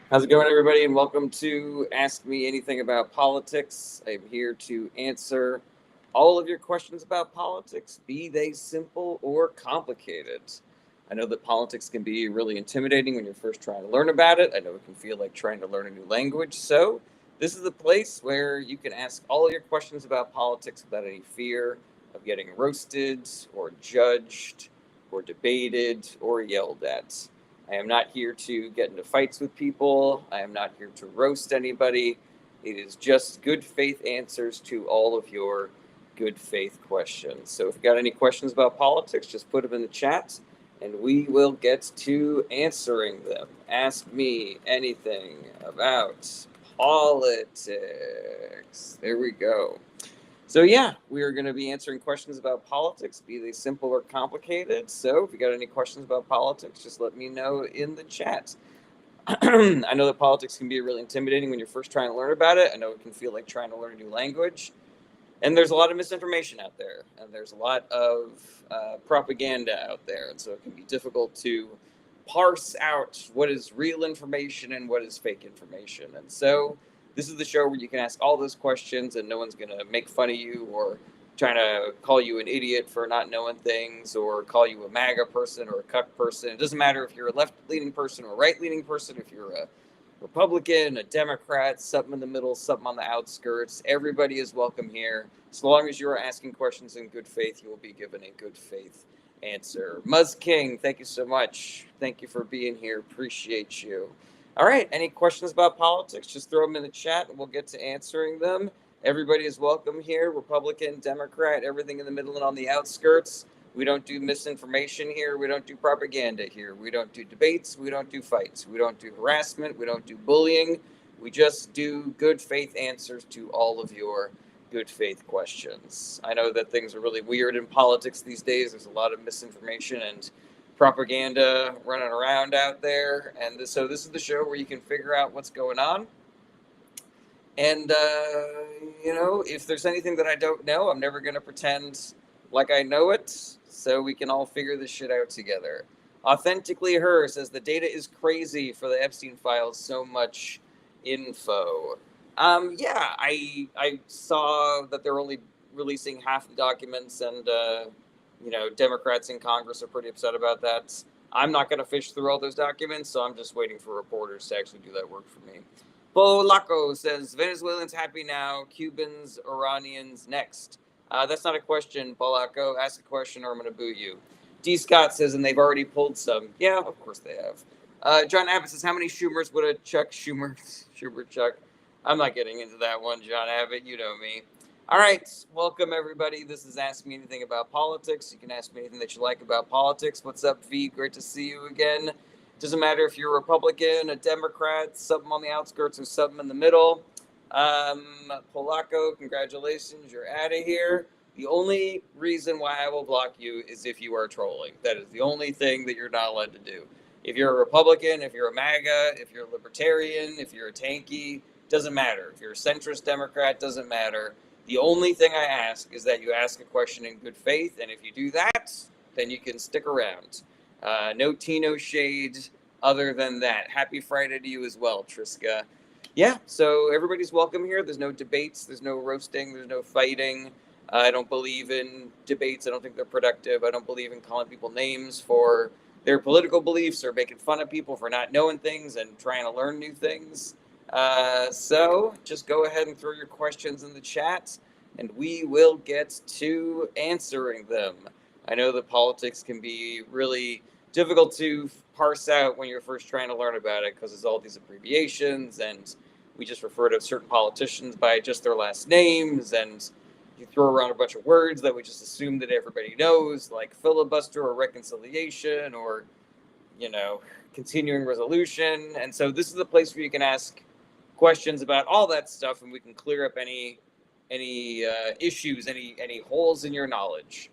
How's it going, everybody? And welcome to Ask Me Anything About Politics. I'm here to answer all of your questions about politics, be they simple or complicated. I know that politics can be really intimidating when you're first trying to learn about it. I know it can feel like trying to learn a new language. So, this is the place where you can ask all your questions about politics without any fear of getting roasted or judged or debated or yelled at. I am not here to get into fights with people. I am not here to roast anybody. It is just good faith answers to all of your good faith questions. So if you got any questions about politics, just put them in the chat and we will get to answering them. Ask me anything about politics. There we go. So yeah, we are going to be answering questions about politics, be they simple or complicated. So if you got any questions about politics, just let me know in the chat. I know that politics can be really intimidating when you're first trying to learn about it. I know it can feel like trying to learn a new language. And there's a lot of misinformation out there, and there's a lot of propaganda out there. And so it can be difficult to parse out what is real information and what is fake information. And so this is the show where you can ask all those questions, and no one's going to make fun of you or trying to call you an idiot for not knowing things or call you a MAGA person or a cuck person. It doesn't matter if you're a left leaning person or a right leaning person, if you're a Republican, a Democrat, something in the middle, something on the outskirts. Everybody is welcome here. As long as you are asking questions in good faith, you will be given a good faith answer. Muzz King, thank you so much. Thank you for being here. Appreciate you. All right, any questions about politics? Just throw them in the chat and we'll get to answering them. Everybody is welcome here. Republican, Democrat, everything in the middle and on the outskirts. We don't do misinformation here. We don't do propaganda here. We don't do debates. We don't do fights. We don't do harassment. We don't do bullying. We just do good faith answers to all of your good faith questions. I know that things are really weird in politics these days. There's a lot of misinformation and propaganda running around out there. And so this is the show where you can figure out what's going on. And, if there's anything that I don't know, I'm never going to pretend like I know it. So we can all figure this shit out together. Authentically Her says the data is crazy for the Epstein files. So much info. Yeah, I saw that they're only releasing half the documents, and Democrats in Congress are pretty upset about that. I'm not going to fish through all those documents, so I'm just waiting for reporters to actually do that work for me. Polaco says Venezuelans happy now, Cubans, Iranians next. That's not a question, Polaco. Ask a question or I'm going to boo you. D. Scott says, and they've already pulled some. Yeah, of course they have. John Abbott says, how many Schumers would a Chuck Schumer Chuck? I'm not getting into that one, John Abbott. You know me. All right, welcome everybody. This is Ask Me Anything About Politics. You can ask me anything that you like about politics. What's up, V? Great to see you again. Doesn't matter if you're a Republican, a Democrat, something on the outskirts, or something in the middle. Polaco, congratulations, you're out of here. The only reason why I will block you is if you are trolling. That is the only thing that you're not allowed to do. If you're a Republican, if you're a MAGA, if you're a Libertarian, if you're a tanky, doesn't matter. If you're a centrist Democrat, doesn't matter. The only thing I ask is that you ask a question in good faith, and if you do that, then you can stick around. No Tino shade other than that. Happy Friday to you as well, Triska. Yeah, so everybody's welcome here. There's no debates, there's no roasting, there's no fighting. I don't believe in debates. I don't think they're productive. I don't believe in calling people names for their political beliefs or making fun of people for not knowing things and trying to learn new things. So just go ahead and throw your questions in the chat and we will get to answering them. I know that politics can be really difficult to parse out when you're first trying to learn about it because there's all these abbreviations and we just refer to certain politicians by just their last names, and you throw around a bunch of words that we just assume that everybody knows, like filibuster or reconciliation or, continuing resolution. And so this is the place where you can ask questions about all that stuff and we can clear up any issues, any holes in your knowledge.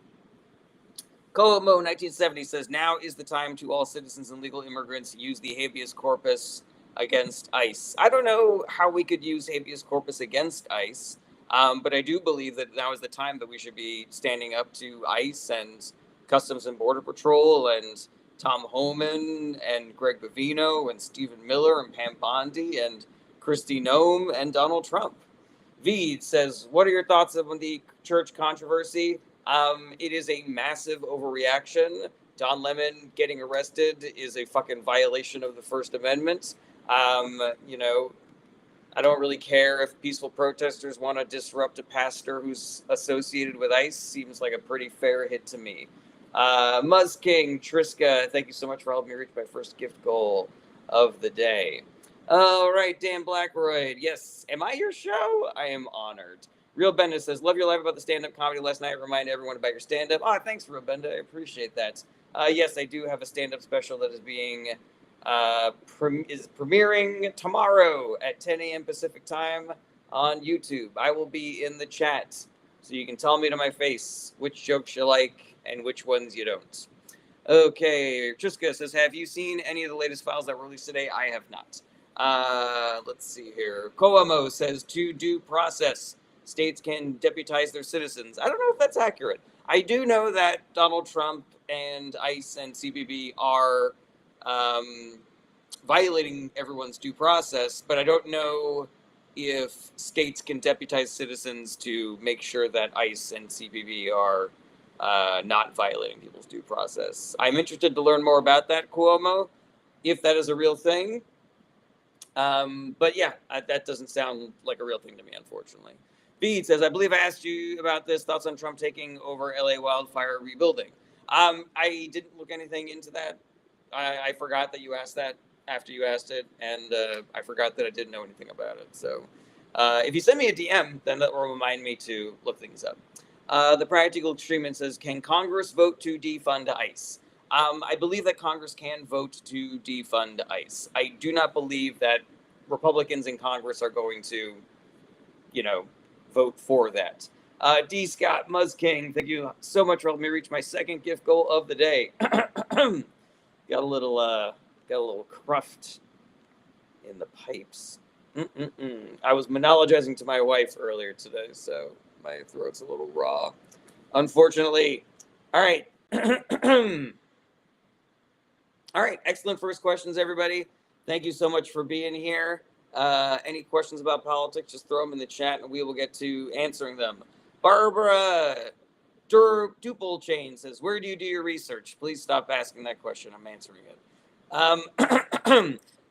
Komo 1970 says, now is the time to all citizens and legal immigrants use the habeas corpus against ICE. I don't know how we could use habeas corpus against ICE, but I do believe that now is the time that we should be standing up to ICE and Customs and Border Patrol and Tom Homan and Greg Bavino and Stephen Miller and Pam Bondi and Kristi Noem and Donald Trump. V says, what are your thoughts on the church controversy? It is a massive overreaction. Don Lemon getting arrested is a fucking violation of the First Amendment. You know, I don't really care if peaceful protesters want to disrupt a pastor who's associated with ICE. Seems like a pretty fair hit to me. Muzz King, Triska, thank you so much for helping me reach my first gift goal of the day. All right, Dan Blackroyd. Yes, am I your show? I am honored. Real Benda says, love your live about the stand-up comedy last night. Remind everyone about your stand-up. Oh, thanks, Real Benda. I appreciate that. Yes, I do have a stand-up special that is being is premiering tomorrow at 10 a.m. Pacific time on YouTube. I will be in the chat, so you can tell me to my face which jokes you like and which ones you don't. Okay, Triska says, have you seen any of the latest files that were released today? I have not. Let's see here. Koamo says, to due process, states can deputize their citizens. I don't know if that's accurate. I do know that Donald Trump and ICE and CBP are violating everyone's due process, but I don't know if states can deputize citizens to make sure that ICE and CBP are not violating people's due process. I'm interested to learn more about that, Cuomo, if that is a real thing. But yeah, that doesn't sound like a real thing to me, unfortunately. Bede says, I believe I asked you about this, thoughts on Trump taking over LA wildfire rebuilding. I didn't look anything into that. I forgot that you asked that after you asked it, and I forgot that I didn't know anything about it. So if you send me a DM, then that will remind me to look things up. The Practical Extremist says, can Congress vote to defund ICE? I believe that Congress can vote to defund ICE. I do not believe that Republicans in Congress are going to, vote for that. D. Scott Muzzking, thank you so much for helping me reach my second gift goal of the day. Got a little cruft in the pipes. I was monologizing to my wife earlier today, so my throat's a little raw, unfortunately. All right. All right, excellent first questions, everybody. Thank you so much for being here. Any questions about politics, just throw them in the chat and we will get to answering them. Barbara Duple Chain says, where do you do your research? Please stop asking that question. I'm answering it.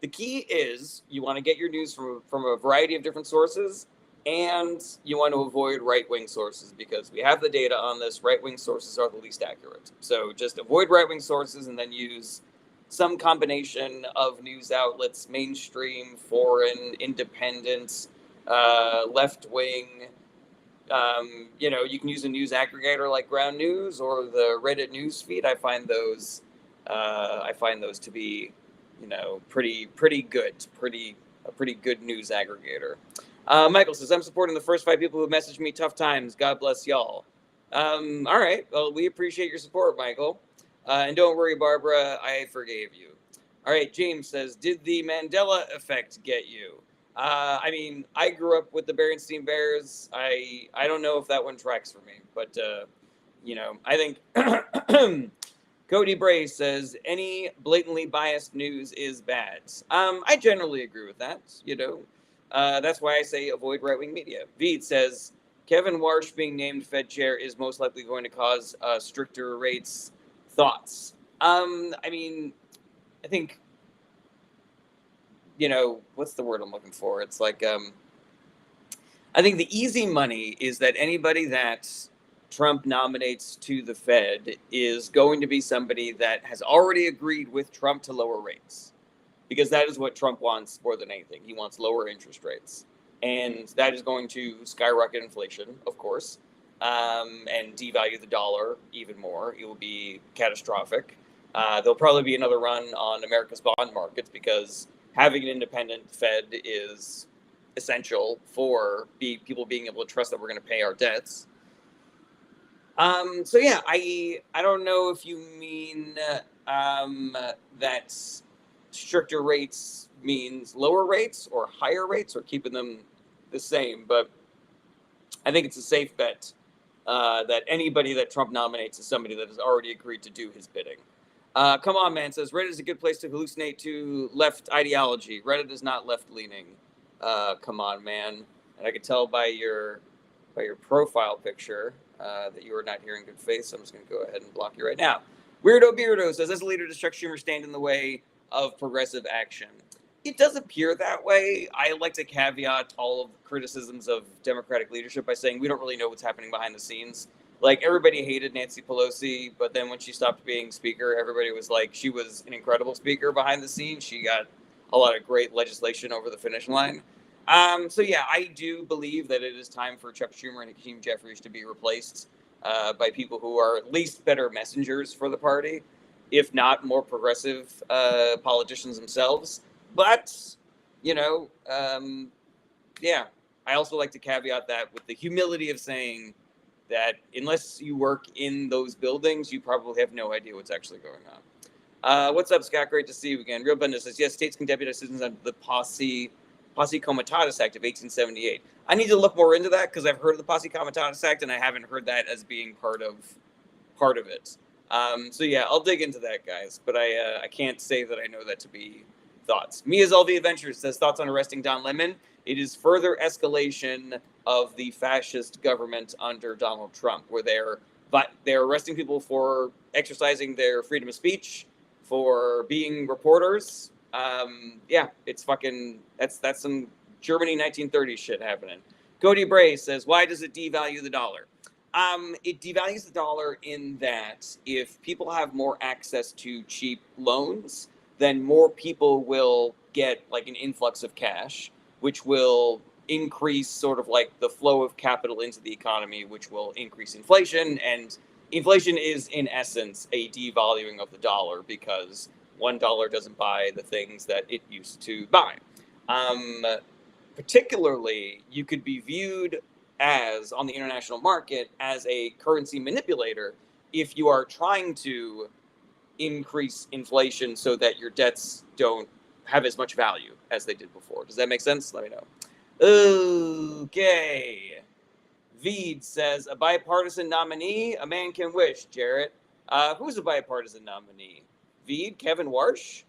The key is you want to get your news from a variety of different sources, and you want to avoid right-wing sources because we have the data on this. Right-wing sources are the least accurate. So just avoid right-wing sources and then use some combination of news outlets, mainstream, foreign, independent, left-wing. You can use a news aggregator like Ground News or the Reddit news feed. I find those to be, pretty good, a pretty good news aggregator. Michael says, I'm supporting the first 5 people who messaged me. Tough times. God bless y'all. All right. Well, we appreciate your support, Michael. And don't worry, Barbara, I forgave you. All right, James says, did the Mandela effect get you? I grew up with the Berenstain Bears. I don't know if that one tracks for me, but, I think Cody Bray says, any blatantly biased news is bad. I generally agree with that, That's why I say avoid right-wing media. Veed says, Kevin Warsh being named Fed chair is most likely going to cause stricter rates. Thoughts? I think, what's the word I'm looking for? It's like, I think the easy money is that anybody that Trump nominates to the Fed is going to be somebody that has already agreed with Trump to lower rates, because that is what Trump wants more than anything. He wants lower interest rates, and that is going to skyrocket inflation, of course. And devalue the dollar even more. It will be catastrophic. There'll probably be another run on America's bond markets because having an independent Fed is essential for people being able to trust that we're going to pay our debts. So yeah, I don't know if you mean that stricter rates means lower rates or higher rates or keeping them the same, but I think it's a safe bet that anybody that Trump nominates is somebody that has already agreed to do his bidding. Come on, man, says Reddit is a good place to hallucinate to left ideology. Reddit is not left-leaning. Come on, man. And I could tell by your profile picture that you are not here in good faith, so I'm just going to go ahead and block you right now. Weirdo Beardo says, as a leader, does Chuck Schumer stand in the way of progressive action? It does appear that way. I like to caveat all of the criticisms of Democratic leadership by saying we don't really know what's happening behind the scenes. Like, everybody hated Nancy Pelosi, but then when she stopped being speaker, everybody was like, she was an incredible speaker behind the scenes. She got a lot of great legislation over the finish line. So yeah, I do believe that it is time for Chuck Schumer and Hakeem Jeffries to be replaced by people who are at least better messengers for the party, if not more progressive politicians themselves. But, you know, yeah, I also like to caveat that with the humility of saying that unless you work in those buildings, you probably have no idea what's actually going on. What's up, Scott? Great to see you again. Real Bender says, yes, states can deputize citizens under the Posse Comitatus Act of 1878. I need to look more into that because I've heard of the Posse Comitatus Act and I haven't heard that as being part of it. So yeah, I'll dig into that, guys. But I can't say that I know that to be thoughts. Mia's LV Adventures says, thoughts on arresting Don Lemon. It is further escalation of the fascist government under Donald Trump, where they're arresting people for exercising their freedom of speech, for being reporters. Yeah, it's fucking that's some Germany 1930s shit happening. Cody Bray says, why does it devalue the dollar? It devalues the dollar in that if people have more access to cheap loans, then more people will get like an influx of cash, which will increase sort of like the flow of capital into the economy, which will increase inflation. And inflation is in essence a devaluing of the dollar because $1 doesn't buy the things that it used to buy. Particularly, you could be viewed as, on the international market, as a currency manipulator if you are trying to increase inflation so that your debts don't have as much value as they did before. Does that make sense? Let me know. Okay. Veed says, a bipartisan nominee, a man can wish, Jarrett. Who's a bipartisan nominee? Veed? Kevin Warsh?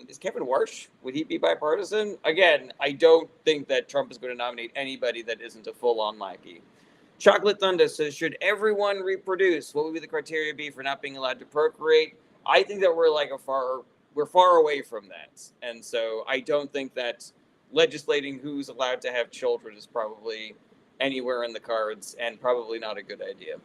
Is Kevin Warsh? Would he be bipartisan? Again, I don't think that Trump is going to nominate anybody that isn't a full-on lackey. Chocolate Thunder says, should everyone reproduce? What would be the criteria be for not being allowed to procreate? I think that we're far away from that. And so I don't think that legislating who's allowed to have children is probably anywhere in the cards and probably not a good idea.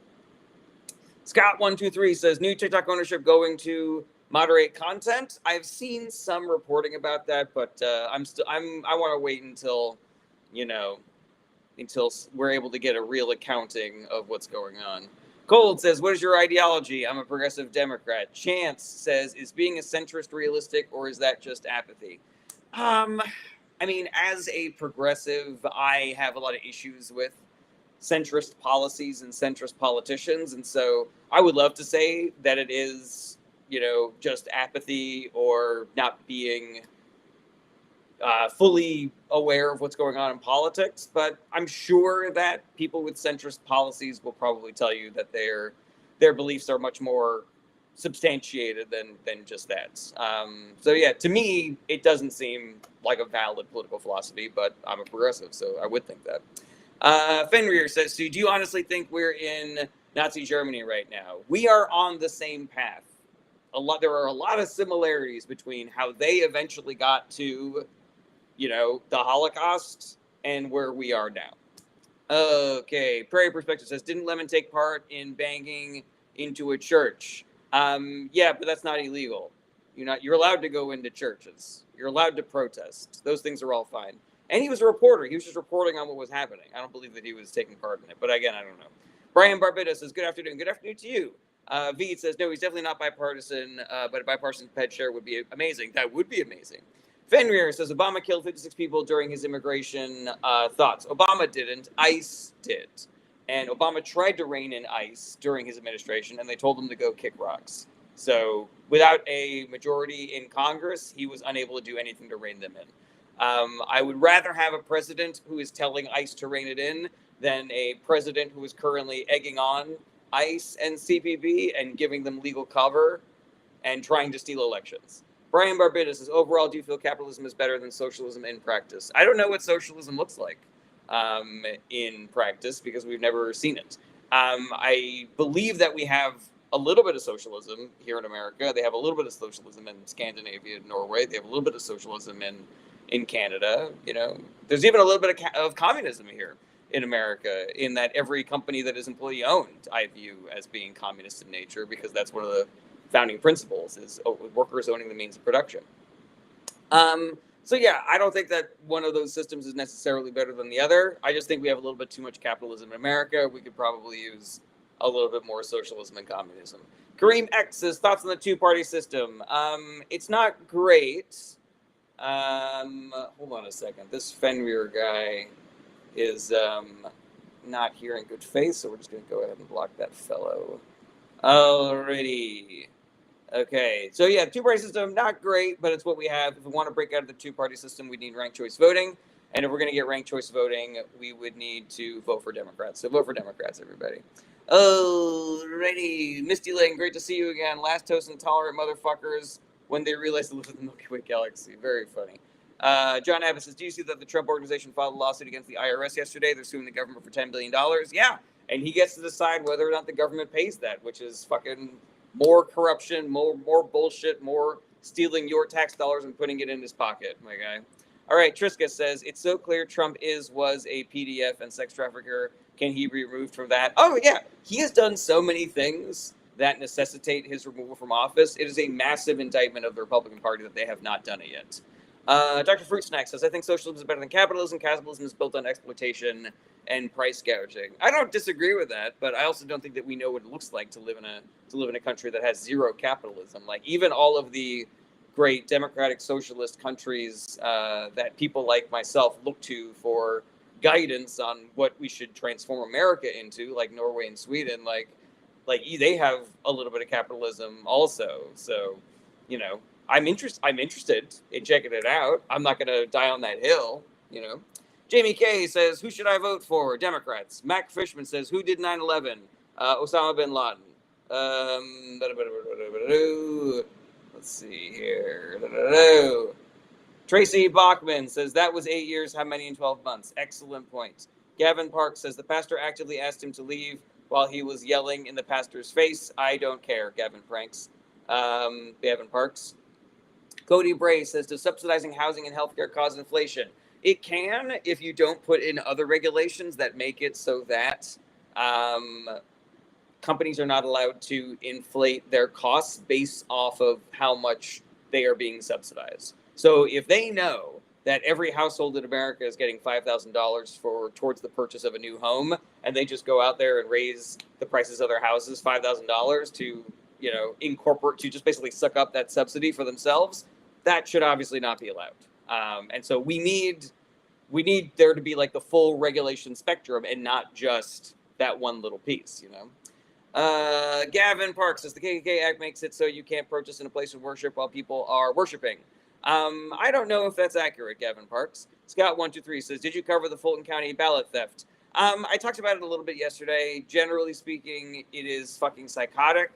Scott123 says, new TikTok ownership going to moderate content. I've seen some reporting about that, but I want to wait until we're able to get a real accounting of what's going on. Cold says, what is your ideology? I'm a progressive Democrat. Chance says, is being a centrist realistic, or is that just apathy? I mean, as a progressive, I have a lot of issues with centrist policies and centrist politicians. And so I would love to say that it is, just apathy or not being fully aware of what's going on in politics. But I'm sure that people with centrist policies will probably tell you that their beliefs are much more substantiated than just that. So yeah, to me, it doesn't seem like a valid political philosophy, but I'm a progressive, so I would think that. Fenrir says, so do you honestly think we're in Nazi Germany right now? We are on the same path. There are a lot of similarities between how they eventually got to, the Holocaust and where we are now. Okay, Prairie Perspective says, didn't Lemon take part in banging into a church? Yeah, but that's not illegal. You're allowed to go into churches. You're allowed to protest. Those things are all fine. And he was a reporter. He was just reporting on what was happening. I don't believe that he was taking part in it. But again, I don't know. Brian Barbados says, good afternoon. Good afternoon to you. V says, no, he's definitely not bipartisan, but a bipartisan pet share would be amazing. That would be amazing. Fenrir says, Obama killed 56 people during his immigration thoughts. Obama didn't. ICE did. And Obama tried to rein in ICE during his administration, and they told him to go kick rocks. So without a majority in Congress, he was unable to do anything to rein them in. I would rather have a president who is telling ICE to rein it in than a president who is currently egging on ICE and CPB and giving them legal cover and trying to steal elections. Brian Barbitta says, overall, do you feel capitalism is better than socialism in practice? I don't know what socialism looks like in practice because we've never seen it. I believe that we have a little bit of socialism here in America. They have a little bit of socialism in Scandinavia and Norway. They have a little bit of socialism in Canada. There's even a little bit of communism here in America, in that every company that is employee owned, I view as being communist in nature, because that's one of the founding principles is workers owning the means of production. So yeah, I don't think that one of those systems is necessarily better than the other. I just think we have a little bit too much capitalism in America. We could probably use a little bit more socialism and communism. Kareem X says, thoughts on the two-party system? It's not great. Hold on a second. This Fenrir guy is not here in good faith, so we're just going to go ahead and block that fellow. Alrighty. Okay, so yeah, two-party system, not great, but it's what we have. If we want to break out of the two-party system, we need ranked choice voting. And if we're going to get ranked choice voting, we would need to vote for Democrats. So vote for Democrats, everybody. Alrighty. Misty Lane, great to see you again. Last toast intolerant motherfuckers when they realize they live in the Milky Way galaxy. Very funny. John Abbott says, do you see that the Trump organization filed a lawsuit against the IRS yesterday? They're suing the government for $10 billion. Yeah, and he gets to decide whether or not the government pays that, which is fucking more corruption, more bullshit, more stealing your tax dollars and putting it in his pocket, my guy. All right, Triska says, it's so clear Trump was a PDF and sex trafficker. Can he be removed from that? Oh, yeah. He has done so many things that necessitate his removal from office. It is a massive indictment of the Republican Party that they have not done it yet. Dr. Fruit Snack says, I think socialism is better than capitalism. Capitalism is built on exploitation and price gouging. I don't disagree with that, but I also don't think that we know what it looks like to live in a country that has zero capitalism. Like, even all of the great democratic socialist countries that people like myself look to for guidance on what we should transform America into, like Norway and Sweden, like they have a little bit of capitalism also. So, I'm interested in checking it out. I'm not going to die on that hill, Jamie K says, who should I vote for? Democrats. Mac Fishman says, who did 9/11? Osama bin Laden. Let's see here. Tracy Bachman says, that was 8 years. How many in 12 months? Excellent point. Gavin Parks says, the pastor actively asked him to leave while he was yelling in the pastor's face. I don't care, Gavin Parks. Cody Bray says, does subsidizing housing and healthcare cause inflation? It can, if you don't put in other regulations that make it so that companies are not allowed to inflate their costs based off of how much they are being subsidized. So if they know that every household in America is getting $5,000 towards the purchase of a new home, and they just go out there and raise the prices of their houses $5,000 to, incorporate, to just basically suck up that subsidy for themselves, that should obviously not be allowed. And so we need there to be like the full regulation spectrum and not just that one little piece, Gavin Parks says, the KKK Act makes it so you can't protest in a place of worship while people are worshiping. I don't know if that's accurate, Gavin Parks. Scott123 says, did you cover the Fulton County ballot theft? I talked about it a little bit yesterday. Generally speaking, it is fucking psychotic.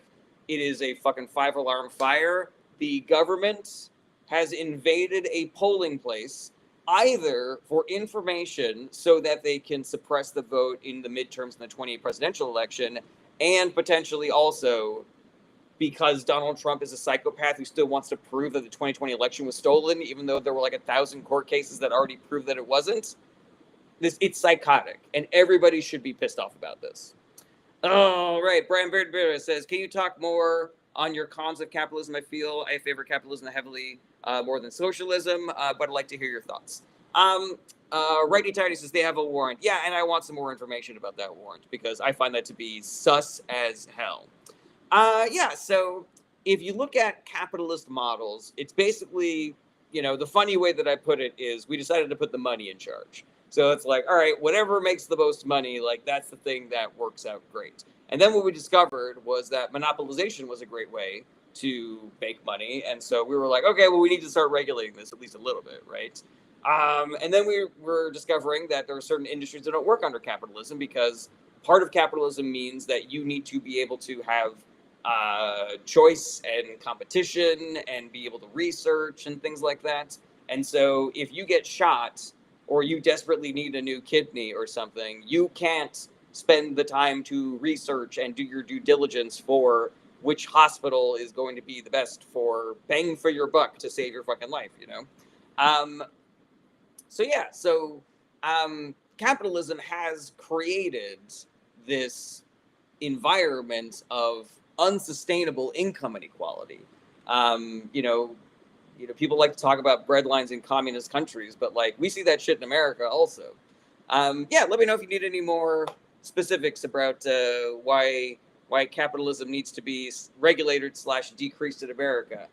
It is a fucking 5-alarm fire. The government has invaded a polling place either for information so that they can suppress the vote in the midterms in the 2020 presidential election, and potentially also because Donald Trump is a psychopath who still wants to prove that the 2020 election was stolen, even though there were like 1,000 court cases that already proved that it wasn't. It's psychotic, and everybody should be pissed off about this. All right, Brian Beard says, can you talk more on your cons of capitalism? I feel I favor capitalism heavily more than socialism, but I'd like to hear your thoughts. Righty Tighty says they have a warrant. Yeah, and I want some more information about that warrant because I find that to be sus as hell. So if you look at capitalist models, it's basically, the funny way that I put it is we decided to put the money in charge. So it's like, all right, whatever makes the most money, like that's the thing that works out great. And then what we discovered was that monopolization was a great way to make money. And so we were like, okay, well, we need to start regulating this at least a little bit, right? And then we were discovering that there are certain industries that don't work under capitalism because part of capitalism means that you need to be able to have choice and competition and be able to research and things like that. And so if you get shot or you desperately need a new kidney or something, you can't spend the time to research and do your due diligence for which hospital is going to be the best for bang for your buck to save your fucking life, you know? Um, so capitalism has created this environment of unsustainable income inequality. Um, you know, people like to talk about breadlines in communist countries, but like we see that shit in America also. Yeah, let me know if you need any more specifics about why capitalism needs to be regulated / decreased in America.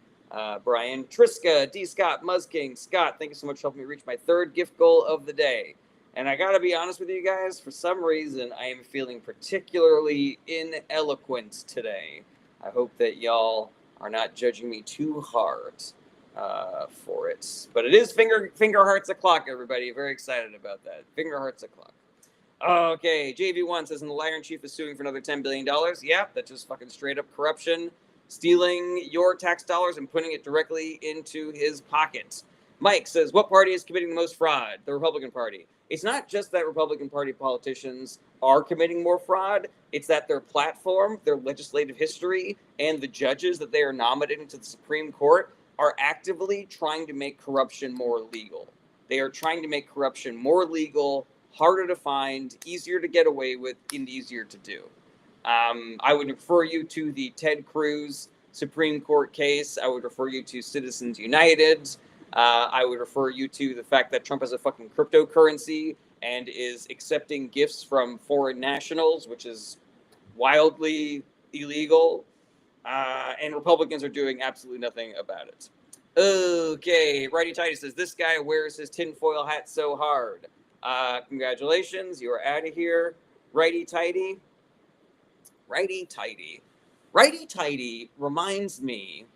Brian, Triska, D. Scott, Muzzking, Scott, thank you so much for helping me reach my third gift goal of the day. And I gotta be honest with you guys, for some reason, I am feeling particularly ineloquent today. I hope that y'all are not judging me too hard for it. But it is finger hearts o'clock, everybody. Very excited about that. Finger hearts o'clock. Okay, JV1 says, and the Lion Chief is suing for another $10 billion. Yeah, that's just fucking straight up corruption, stealing your tax dollars and putting it directly into his pockets. Mike says, what party is committing the most fraud? The Republican Party. It's not just that Republican Party politicians are committing more fraud, it's that their platform, their legislative history, and the judges that they are nominating to the Supreme Court are actively trying to make corruption more legal. They are trying to make corruption more legal, harder to find, easier to get away with, and easier to do. I would refer you to the Ted Cruz Supreme Court case. I would refer you to Citizens United. I would refer you to the fact that Trump has a fucking cryptocurrency and is accepting gifts from foreign nationals, which is wildly illegal. And Republicans are doing absolutely nothing about it. Okay, Righty Tighty says, this guy wears his tinfoil hat so hard. Congratulations, you are out of here. Righty Tighty. Righty Tighty. Righty Tighty reminds me,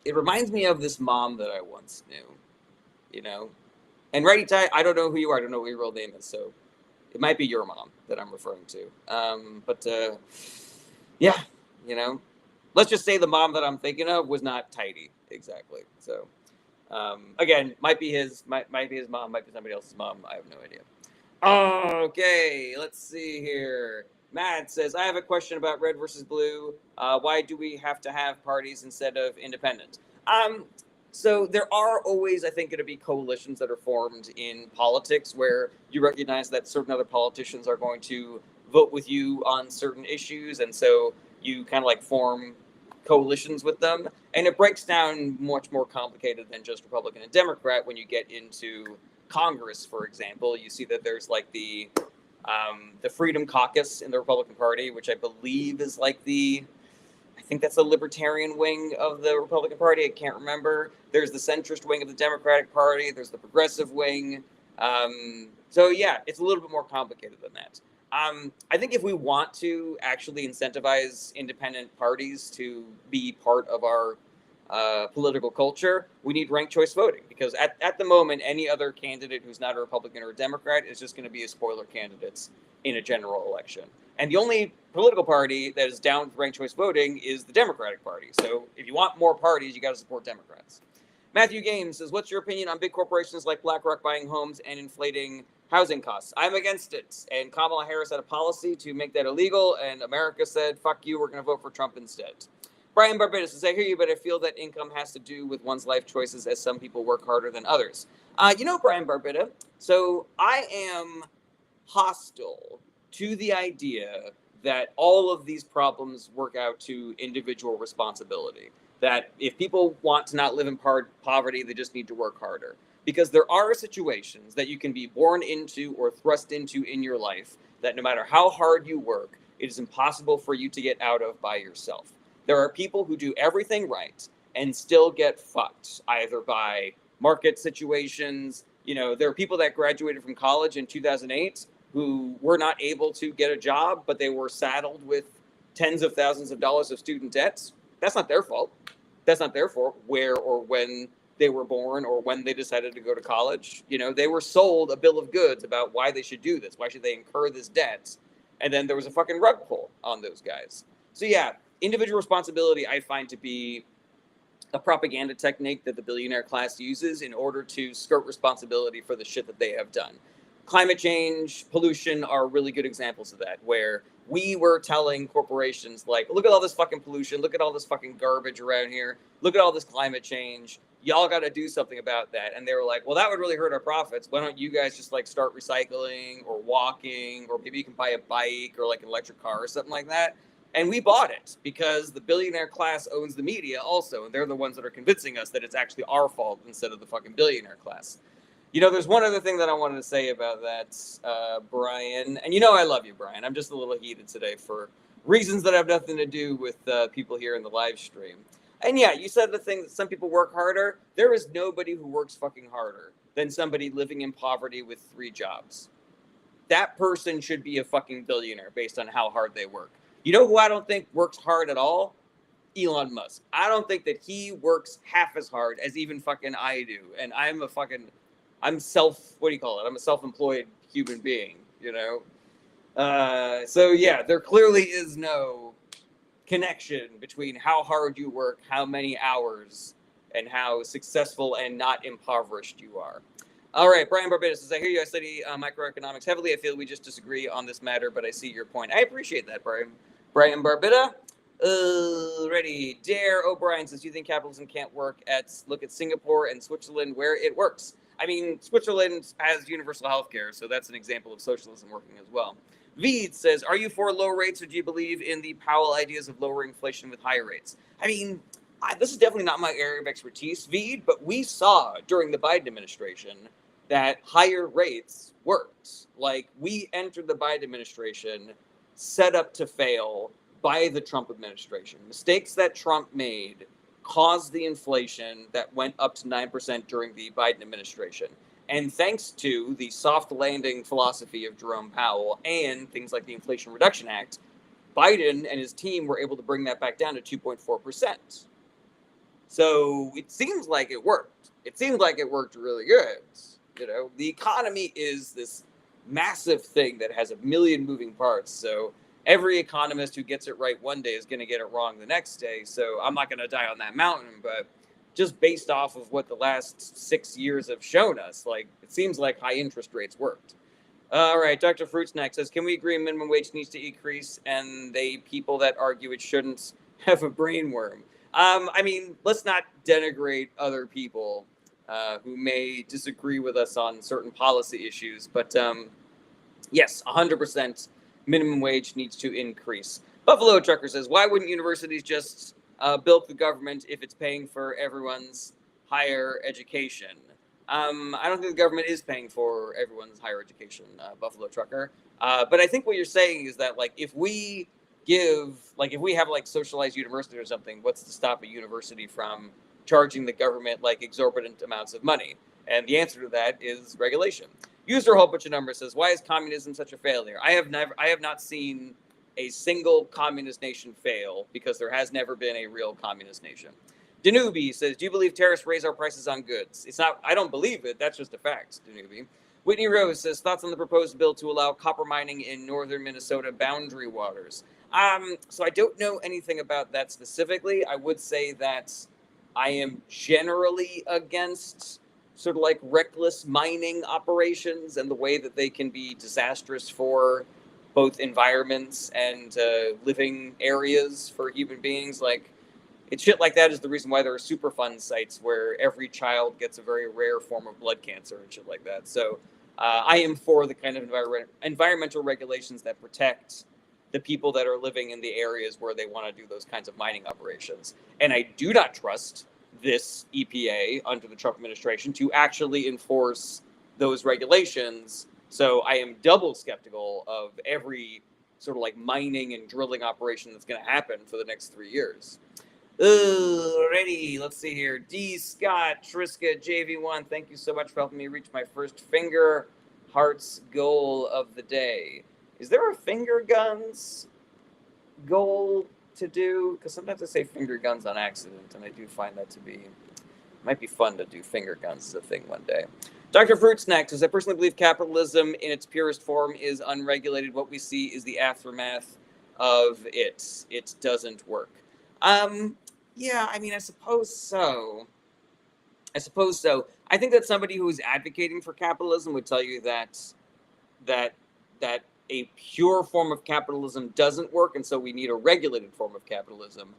it reminds me of this mom that I once knew, you know? And Righty Tighty, I don't know who you are, I don't know what your real name is, so it might be your mom that I'm referring to. Yeah, you know, let's just say the mom that I'm thinking of was not tidy, exactly. So, again, might be his mom, might be somebody else's mom. I have no idea. Okay, let's see here. Matt says, I have a question about red versus blue. Why do we have to have parties instead of independent? So there are always, I think, going to be coalitions that are formed in politics where you recognize that certain other politicians are going to vote with you on certain issues, and so you kind of like form coalitions with them. And it breaks down much more complicated than just Republican and Democrat when you get into Congress, for example. You see that there's like the Freedom Caucus in the Republican Party, which I believe is like I think that's the libertarian wing of the Republican Party. I can't remember. There's the centrist wing of the Democratic Party. There's the progressive wing. So yeah, it's a little bit more complicated than that. I think if we want to actually incentivize independent parties to be part of our political culture, we need ranked choice voting, because at the moment, any other candidate who's not a Republican or a Democrat is just going to be a spoiler candidate in a general election. And the only political party that is down with ranked choice voting is the Democratic Party. So if you want more parties, you got to support Democrats. Matthew Games says, what's your opinion on big corporations like BlackRock buying homes and inflating housing costs? I'm against it. And Kamala Harris had a policy to make that illegal, and America said, fuck you, we're going to vote for Trump instead. Brian Barbados says, I hear you, but I feel that income has to do with one's life choices, as some people work harder than others. Brian Barbados, so I am hostile to the idea that all of these problems work out to individual responsibility. That if people want to not live in poverty, they just need to work harder. Because there are situations that you can be born into or thrust into in your life that no matter how hard you work, it is impossible for you to get out of by yourself. There are people who do everything right and still get fucked, either by market situations. There are people that graduated from college in 2008 who were not able to get a job, but they were saddled with tens of thousands of dollars of student debts. That's not their fault. That's not their fault where or when they were born or when they decided to go to college. They were sold a bill of goods about why they should do this. Why should they incur this debt? And then there was a fucking rug pull on those guys. So yeah, individual responsibility I find to be a propaganda technique that the billionaire class uses in order to skirt responsibility for the shit that they have done. Climate change, pollution are really good examples of that, where we were telling corporations, like, look at all this fucking pollution, look at all this fucking garbage around here, look at all this climate change, y'all got to do something about that. And they were like, well, that would really hurt our profits. Why don't you guys just like start recycling or walking, or maybe you can buy a bike or like an electric car or something like that. And we bought it because the billionaire class owns the media also, and they're the ones that are convincing us that it's actually our fault instead of the fucking billionaire class. You know, there's one other thing that I wanted to say about that, Brian. And you know I love you, Brian. I'm just a little heated today for reasons that have nothing to do with people here in the live stream. And yeah, you said the thing that some people work harder. There is nobody who works fucking harder than somebody living in poverty with 3 jobs. That person should be a fucking billionaire based on how hard they work. You know who I don't think works hard at all? Elon Musk. I don't think that he works half as hard as even fucking I do. And I'm a self-employed human being, you know? So yeah, there clearly is no connection between how hard you work, how many hours, and how successful and not impoverished you are. All right, Brian Barbados says, I hear you. I study microeconomics heavily. I feel we just disagree on this matter, but I see your point. I appreciate that, Brian Barbita. Ready. Dare O'Brien says, do you think capitalism can't work look at Singapore and Switzerland where it works? I mean, Switzerland has universal health care, so that's an example of socialism working as well. Veed says, are you for low rates, or do you believe in the Powell ideas of lowering inflation with higher rates? I mean, this is definitely not my area of expertise, Veed, but we saw during the Biden administration that higher rates worked. Like, we entered the Biden administration set up to fail by the Trump administration. Mistakes that Trump made caused the inflation that went up to 9% during the Biden administration. And thanks to the soft landing philosophy of Jerome Powell and things like the Inflation Reduction Act, Biden and his team were able to bring that back down to 2.4%. So it seems like it worked. It seems like it worked really good. You know, the economy is this massive thing that has a million moving parts. So every economist who gets it right one day is going to get it wrong the next day. So I'm not going to die on that mountain, but just based off of what the last 6 years have shown us, like, it seems like high interest rates worked. All right, Dr. Fruitsnack says, can we agree minimum wage needs to increase, and people that argue it shouldn't have a brain worm? I mean, let's not denigrate other people who may disagree with us on certain policy issues, but yes, 100% minimum wage needs to increase. Buffalo Trucker says, why wouldn't universities just bilk the government if it's paying for everyone's higher education? I don't think the government is paying for everyone's higher education, Buffalo Trucker. But I think what you're saying is that, like, if we have like socialized university or something, what's to stop a university from charging the government like exorbitant amounts of money? And the answer to that is regulation. User a whole bunch of numbers says, why is communism such a failure? I have not seen a single communist nation fail, because there has never been a real communist nation. Danubi says, do you believe tariffs raise our prices on goods? I don't believe it. That's just a fact, Danubi. Whitney Rose says, thoughts on the proposed bill to allow copper mining in northern Minnesota boundary waters? So I don't know anything about that specifically. I would say that I am generally against sort of like reckless mining operations and the way that they can be disastrous for both environments and living areas for human beings. Like, it's shit like that is the reason why there are Superfund sites where every child gets a very rare form of blood cancer and shit like that. So I am for the kind of environmental regulations that protect the people that are living in the areas where they want to do those kinds of mining operations. And I do not trust this EPA under the Trump administration to actually enforce those regulations. So I am double skeptical of every sort of like mining and drilling operation that's going to happen for the next 3 years. Ready. Let's see here. D. Scott, Triska, JV1, thank you so much for helping me reach my first finger hearts goal of the day. Is there a finger guns goal to do? Because sometimes I say finger guns on accident, and I do find that to be, might be fun to do finger guns as a thing one day. Dr. Fruit Snack says, I personally believe capitalism in its purest form is unregulated. What we see is the aftermath of it. It doesn't work. Um, yeah, I mean, I suppose so. I suppose so. I think that somebody who is advocating for capitalism would tell you that that a pure form of capitalism doesn't work, and so we need a regulated form of capitalism.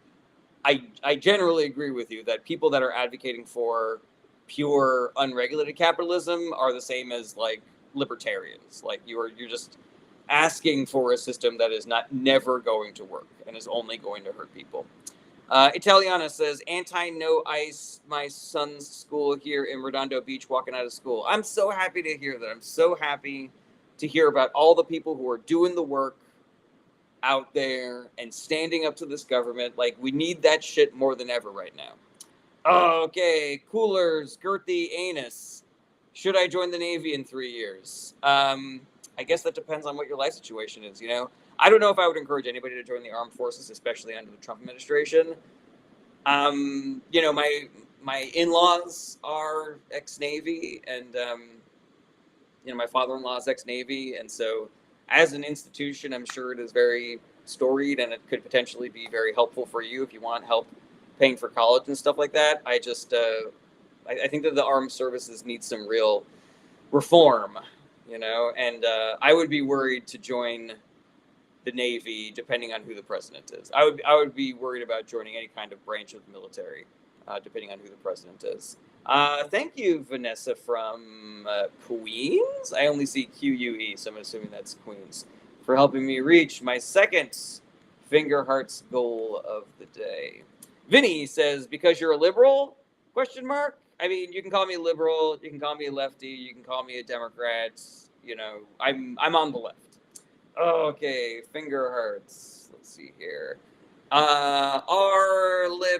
I generally agree with you that people that are advocating for pure unregulated capitalism are the same as like libertarians. Like you're just asking for a system that is not never going to work and is only going to hurt people. Italiana says, anti no ice, my son's school here in Redondo Beach, walking out of school. I'm so happy to hear that. I'm so happy to hear about all the people who are doing the work out there and standing up to this government. Like, we need that shit more than ever right now. Okay, Coolers, Girthy, Anus. Should I join the Navy in 3 years? I guess that depends on what your life situation is, you know? I don't know if I would encourage anybody to join the armed forces, especially under the Trump administration. You know, my in-laws are ex-Navy, and you know, my father-in-law is ex-Navy, and so as an institution, I'm sure it is very storied, and it could potentially be very helpful for you if you want help paying for college and stuff like that. I think that the armed services need some real reform, you know, and I would be worried to join the Navy depending on who the president is. I would be worried about joining any kind of branch of the military, depending on who the president is. Thank you, Vanessa from Queens. I only see QUE, so I'm assuming that's Queens, for helping me reach my second Finger Hearts goal of the day. Vinny says, because you're a liberal? Question mark. I mean, you can call me liberal, you can call me a lefty, you can call me a Democrat. You know, I'm on the left. Okay, Finger Hearts. Let's see here. R. Lee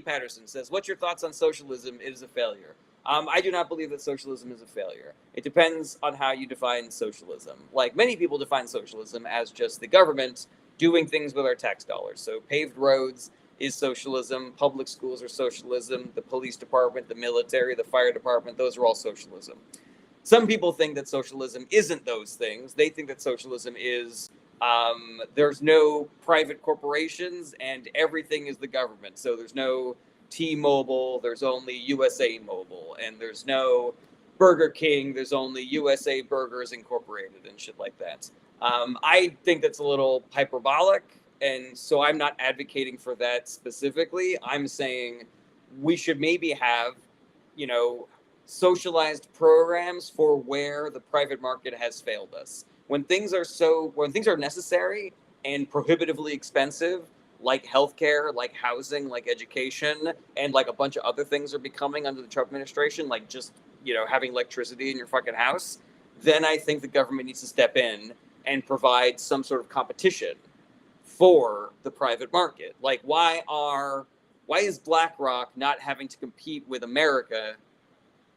Patterson says, what's your thoughts on socialism? It is a failure. I do not believe that socialism is a failure. It depends on how you define socialism. Like, many people define socialism as just the government doing things with our tax dollars. So paved roads is socialism, public schools are socialism, the police department, the military, the fire department, those are all socialism. Some people think that socialism isn't those things. They think that socialism is there's no private corporations and everything is the government. So there's no T-Mobile, there's only USA Mobile, and there's no Burger King, there's only USA Burgers Incorporated and shit like that. I think that's a little hyperbolic, and so I'm not advocating for that specifically. I'm saying we should maybe have, you know, socialized programs for where the private market has failed us. When things are necessary and prohibitively expensive, like healthcare, like housing, like education, and like a bunch of other things are becoming under the Trump administration, like just, you know, having electricity in your fucking house, then I think the government needs to step in and provide some sort of competition for the private market. Like, why is BlackRock not having to compete with America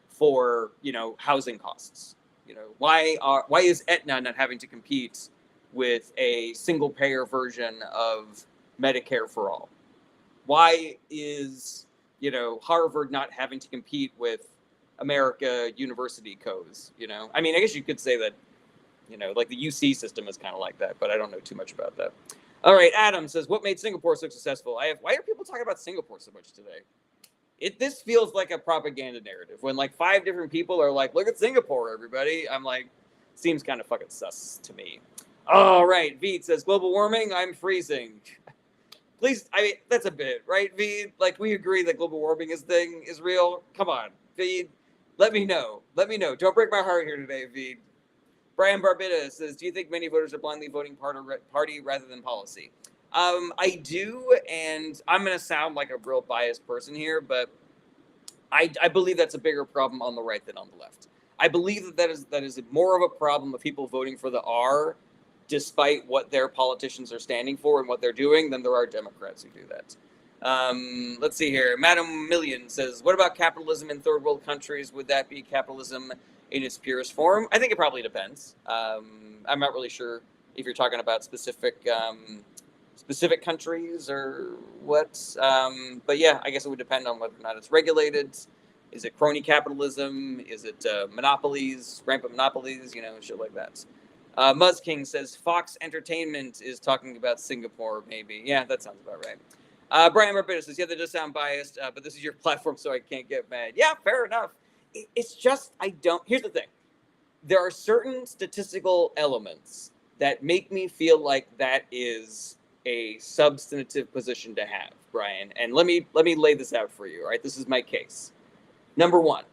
for, you know, housing costs? You know, why is Aetna not having to compete with a single payer version of Medicare for all? Why is, you know, Harvard not having to compete with America University Co's? You know, I mean, I guess you could say that, you know, like the UC system is kind of like that, but I don't know too much about that. All right, Adam says, what made Singapore so successful? Why are people talking about Singapore so much today? This feels like a propaganda narrative when like 5 different people are like, look at Singapore, everybody. I'm like, seems kind of fucking sus to me. All right, Veed says, global warming, I'm freezing. Please, I mean, that's a bit, right, Veed? Like, we agree that global warming is real. Come on, Veed, let me know. Don't break my heart here today, Veed. Brian Barbita says, do you think many voters are blindly voting party rather than policy? I do, and I'm going to sound like a real biased person here, but I believe that's a bigger problem on the right than on the left. I believe that is more of a problem of people voting for the R, despite what their politicians are standing for and what they're doing, than there are Democrats who do that. Let's see here. Madam Million says, what about capitalism in third world countries? Would that be capitalism in its purest form? I think it probably depends. I'm not really sure if you're talking about specific countries or what. But yeah, I guess it would depend on whether or not it's regulated. Is it crony capitalism? Is it monopolies, rampant monopolies, shit like that. Muzz King says Fox Entertainment is talking about Singapore, maybe. Yeah, that sounds about right. Brian Marbitta says, yeah, that does sound biased, but this is your platform, so I can't get mad. Yeah, fair enough. It's just, here's the thing. There are certain statistical elements that make me feel like that is a substantive position to have, Brian. And let me lay this out for you, all right? This is my case. Number one,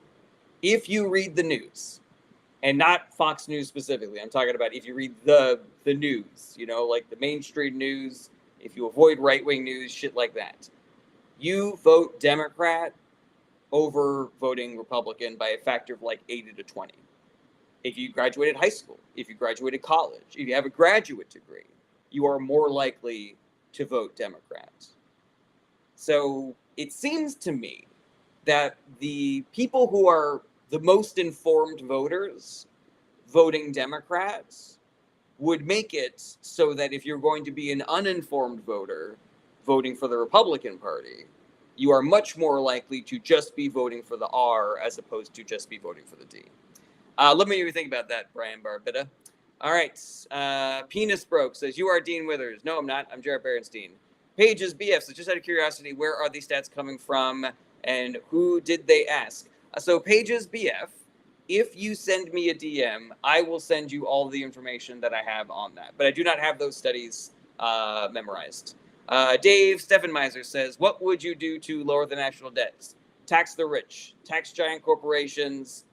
if you read the news, and not Fox News specifically, I'm talking about if you read the news, like the mainstream news, if you avoid right-wing news, shit like that, you vote Democrat over voting Republican by a factor of like 80 to 20. If you graduated high school, if you graduated college, if you have a graduate degree, you are more likely to vote Democrat. So it seems to me that the people who are the most informed voters voting Democrats would make it so that if you're going to be an uninformed voter voting for the Republican Party, you are much more likely to just be voting for the R as opposed to just be voting for the D. Let me think about that, Brian Barbitta. All right. Penis Broke says, you are Dean Withers. No, I'm not. I'm Jared Berenstein. Pages BF says, just out of curiosity, where are these stats coming from and who did they ask? So Pages BF, if you send me a DM, I will send you all the information that I have on that. But I do not have those studies memorized. Dave Steffenmeiser says, what would you do to lower the national debt? Tax the rich, tax giant corporations.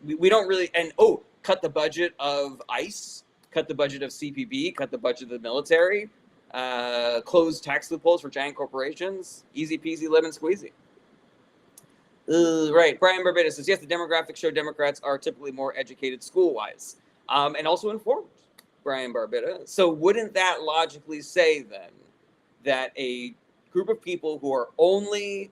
We don't really, and cut the budget of ICE, cut the budget of CPB, cut the budget of the military, close tax loopholes for giant corporations. Easy peasy lemon squeezy. Right. Brian Barbitta says, yes, the demographics show Democrats are typically more educated school-wise and also informed, Brian Barbitta. So wouldn't that logically say then that a group of people who are only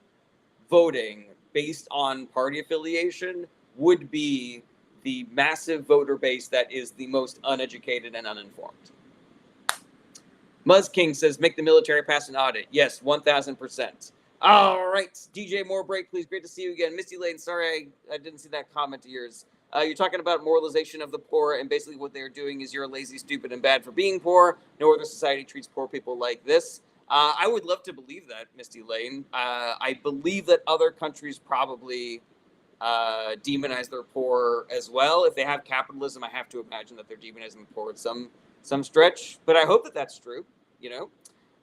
voting based on party affiliation would be the massive voter base that is the most uneducated and uninformed? Muzz King says, make the military pass an audit. Yes, 1,000%. All right, DJ More Break, please. Great to see you again. Misty Lane, sorry I didn't see that comment of yours. You're talking about moralization of the poor, and basically what they're doing is you're lazy, stupid, and bad for being poor. No other society treats poor people like this. I would love to believe that, Misty Lane. I believe that other countries probably demonize their poor as well. If they have capitalism, I have to imagine that they're demonizing the poor at some stretch. But I hope that that's true,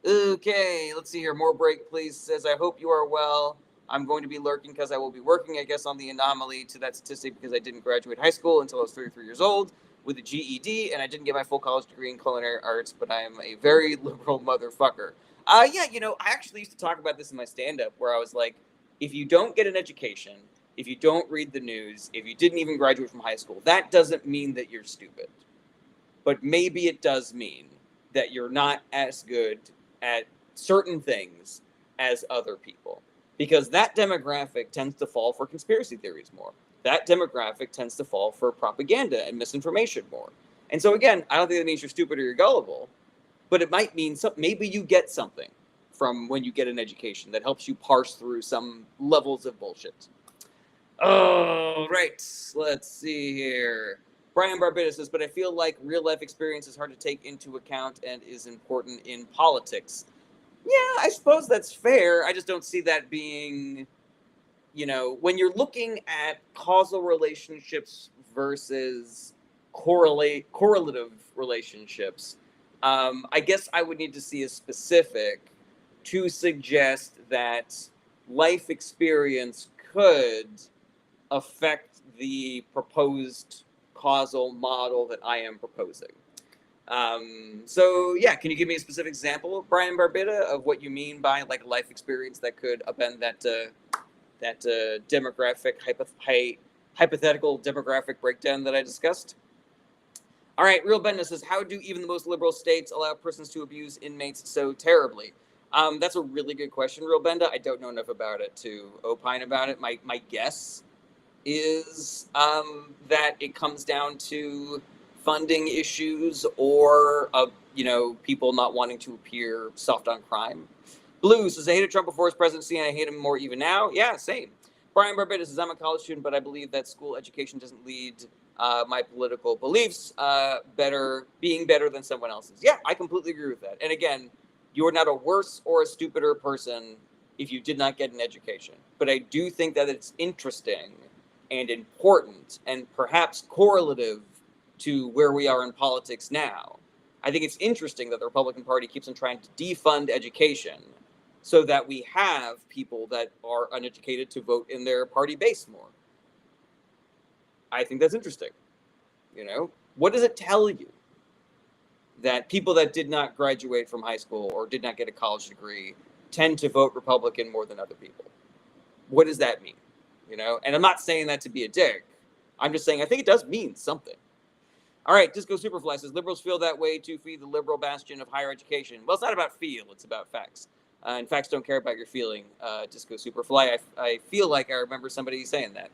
Okay, let's see here. More Break, please. Says, I hope you are well. I'm going to be lurking because I will be working, I guess, on the anomaly to that statistic because I didn't graduate high school until I was 33 years old with a GED, and I didn't get my full college degree in culinary arts, but I am a very liberal motherfucker. I actually used to talk about this in my stand-up where I was like, if you don't get an education, if you don't read the news, if you didn't even graduate from high school, that doesn't mean that you're stupid. But maybe it does mean that you're not as good at certain things as other people, because that demographic tends to fall for conspiracy theories more. That demographic tends to fall for propaganda and misinformation more. And so again, I don't think that means you're stupid or you're gullible, but it might mean maybe you get something from when you get an education that helps you parse through some levels of bullshit. Oh, right. Let's see here. Brian Barbitta says, but I feel like real life experience is hard to take into account and is important in politics. Yeah, I suppose that's fair. I just don't see that being, when you're looking at causal relationships versus correlative relationships, I guess I would need to see a specific to suggest that life experience could affect the proposed causal model that I am proposing. So yeah, can you give me a specific example, Brian Barbitta, of what you mean by like life experience that could upend that demographic hypothetical demographic breakdown that I discussed? All right, Real Benda says, how do even the most liberal states allow persons to abuse inmates so terribly? That's a really good question, Real Benda. I don't know enough about it to opine about it. My guess is that it comes down to funding issues or people not wanting to appear soft on crime. Blue says, I hated Trump before his presidency and I hate him more even now. Yeah, same. Brian Barbetta says, I'm a college student, but I believe that school education doesn't lead my political beliefs being better than someone else's. Yeah, I completely agree with that. And again, you're not a worse or a stupider person if you did not get an education. But I do think that it's interesting and important and perhaps correlative to where we are in politics now. I think it's interesting that the Republican Party keeps on trying to defund education so that we have people that are uneducated to vote in their party base more. I think that's interesting. You know, what does it tell you that people that did not graduate from high school or did not get a college degree tend to vote Republican more than other people? What does that mean? You know, and I'm not saying that to be a dick. I'm just saying I think it does mean something. All right, Disco Superfly says liberals feel that way to feed the liberal bastion of higher education. Well, it's not about feel; it's about facts. And facts don't care about your feeling. Disco Superfly. I feel like I remember somebody saying that.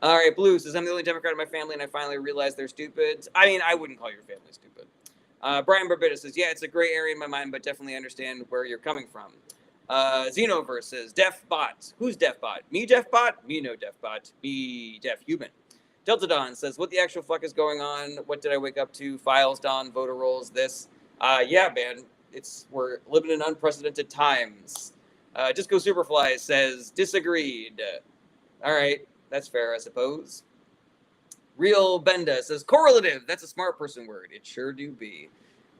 All right, Blue says I'm the only Democrat in my family, and I finally realized they're stupid. I mean, I wouldn't call your family stupid. Brian Barbetta says, yeah, it's a gray area in my mind, but definitely understand where you're coming from. Xenoverse says, Deaf Bot. Who's Deaf Bot? Me, Deaf Bot? Me, no Deaf Bot. Me, Deaf Human. Delta Dawn says, what the actual fuck is going on? What did I wake up to? Files, Dawn, voter rolls, this. Yeah, man, we're living in unprecedented times. Disco Superfly says, disagreed. All right, that's fair, I suppose. Real Benda says, correlative. That's a smart person word. It sure do be.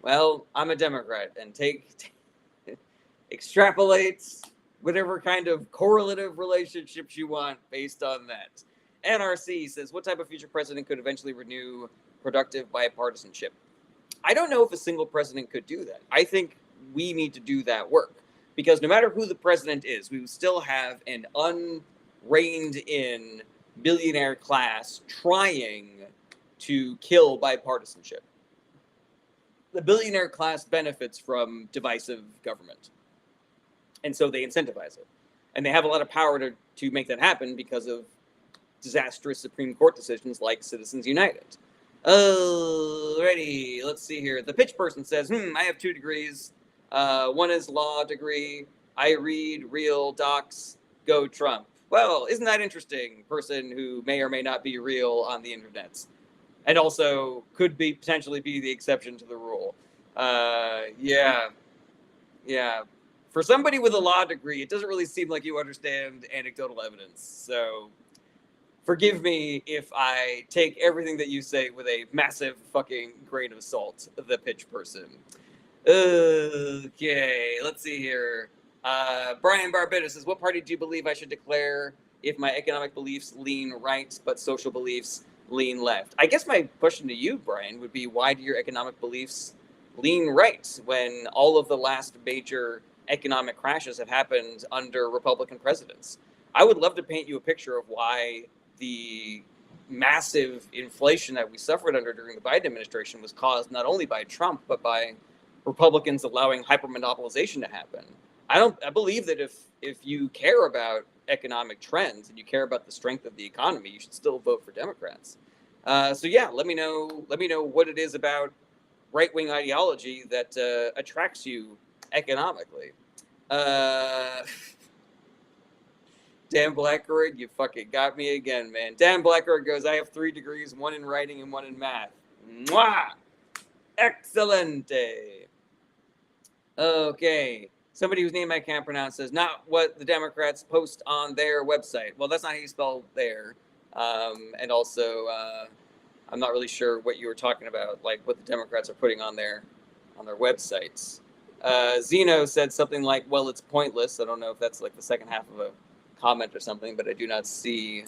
Well, I'm a Democrat, and extrapolate whatever kind of correlative relationships you want based on that. NRC says, what type of future president could eventually renew productive bipartisanship? I don't know if a single president could do that. I think we need to do that work because no matter who the president is, we still have an unreined in billionaire class trying to kill bipartisanship. The billionaire class benefits from divisive government. And so they incentivize it. And they have a lot of power to make that happen because of disastrous Supreme Court decisions like Citizens United. Alrighty, let's see here. The pitch person says, I have 2 degrees. One is law degree. I read real docs. Go Trump. Well, isn't that interesting? Person who may or may not be real on the internet. And also could be potentially be the exception to the rule. Yeah. For somebody with a law degree, it doesn't really seem like you understand anecdotal evidence. So forgive me if I take everything that you say with a massive fucking grain of salt, the pitch person. Okay, let's see here. Brian Barbetta says, what party do you believe I should declare if my economic beliefs lean right, but social beliefs lean left? I guess my question to you, Brian, would be why do your economic beliefs lean right when all of the last major economic crashes have happened under Republican presidents? I would love to paint you a picture of why the massive inflation that we suffered under during the Biden administration was caused not only by Trump, but by Republicans allowing hypermonopolization to happen. I believe that if you care about economic trends and you care about the strength of the economy, you should still vote for Democrats. So yeah, let me know what it is about right-wing ideology that attracts you economically. Dan Blackroyd, you fucking got me again, man. Dan Blackroyd goes, I have 3 degrees, 1 in writing and 1 in math. Mwah! Excelente. Okay. Somebody whose name I can't pronounce says, not what the Democrats post on their website. Well, that's not how you spell there. And also, I'm not really sure what you were talking about, like what the Democrats are putting on their websites. Zeno said something like, well, it's pointless. I don't know if that's like the second half of a comment or something, but I do not see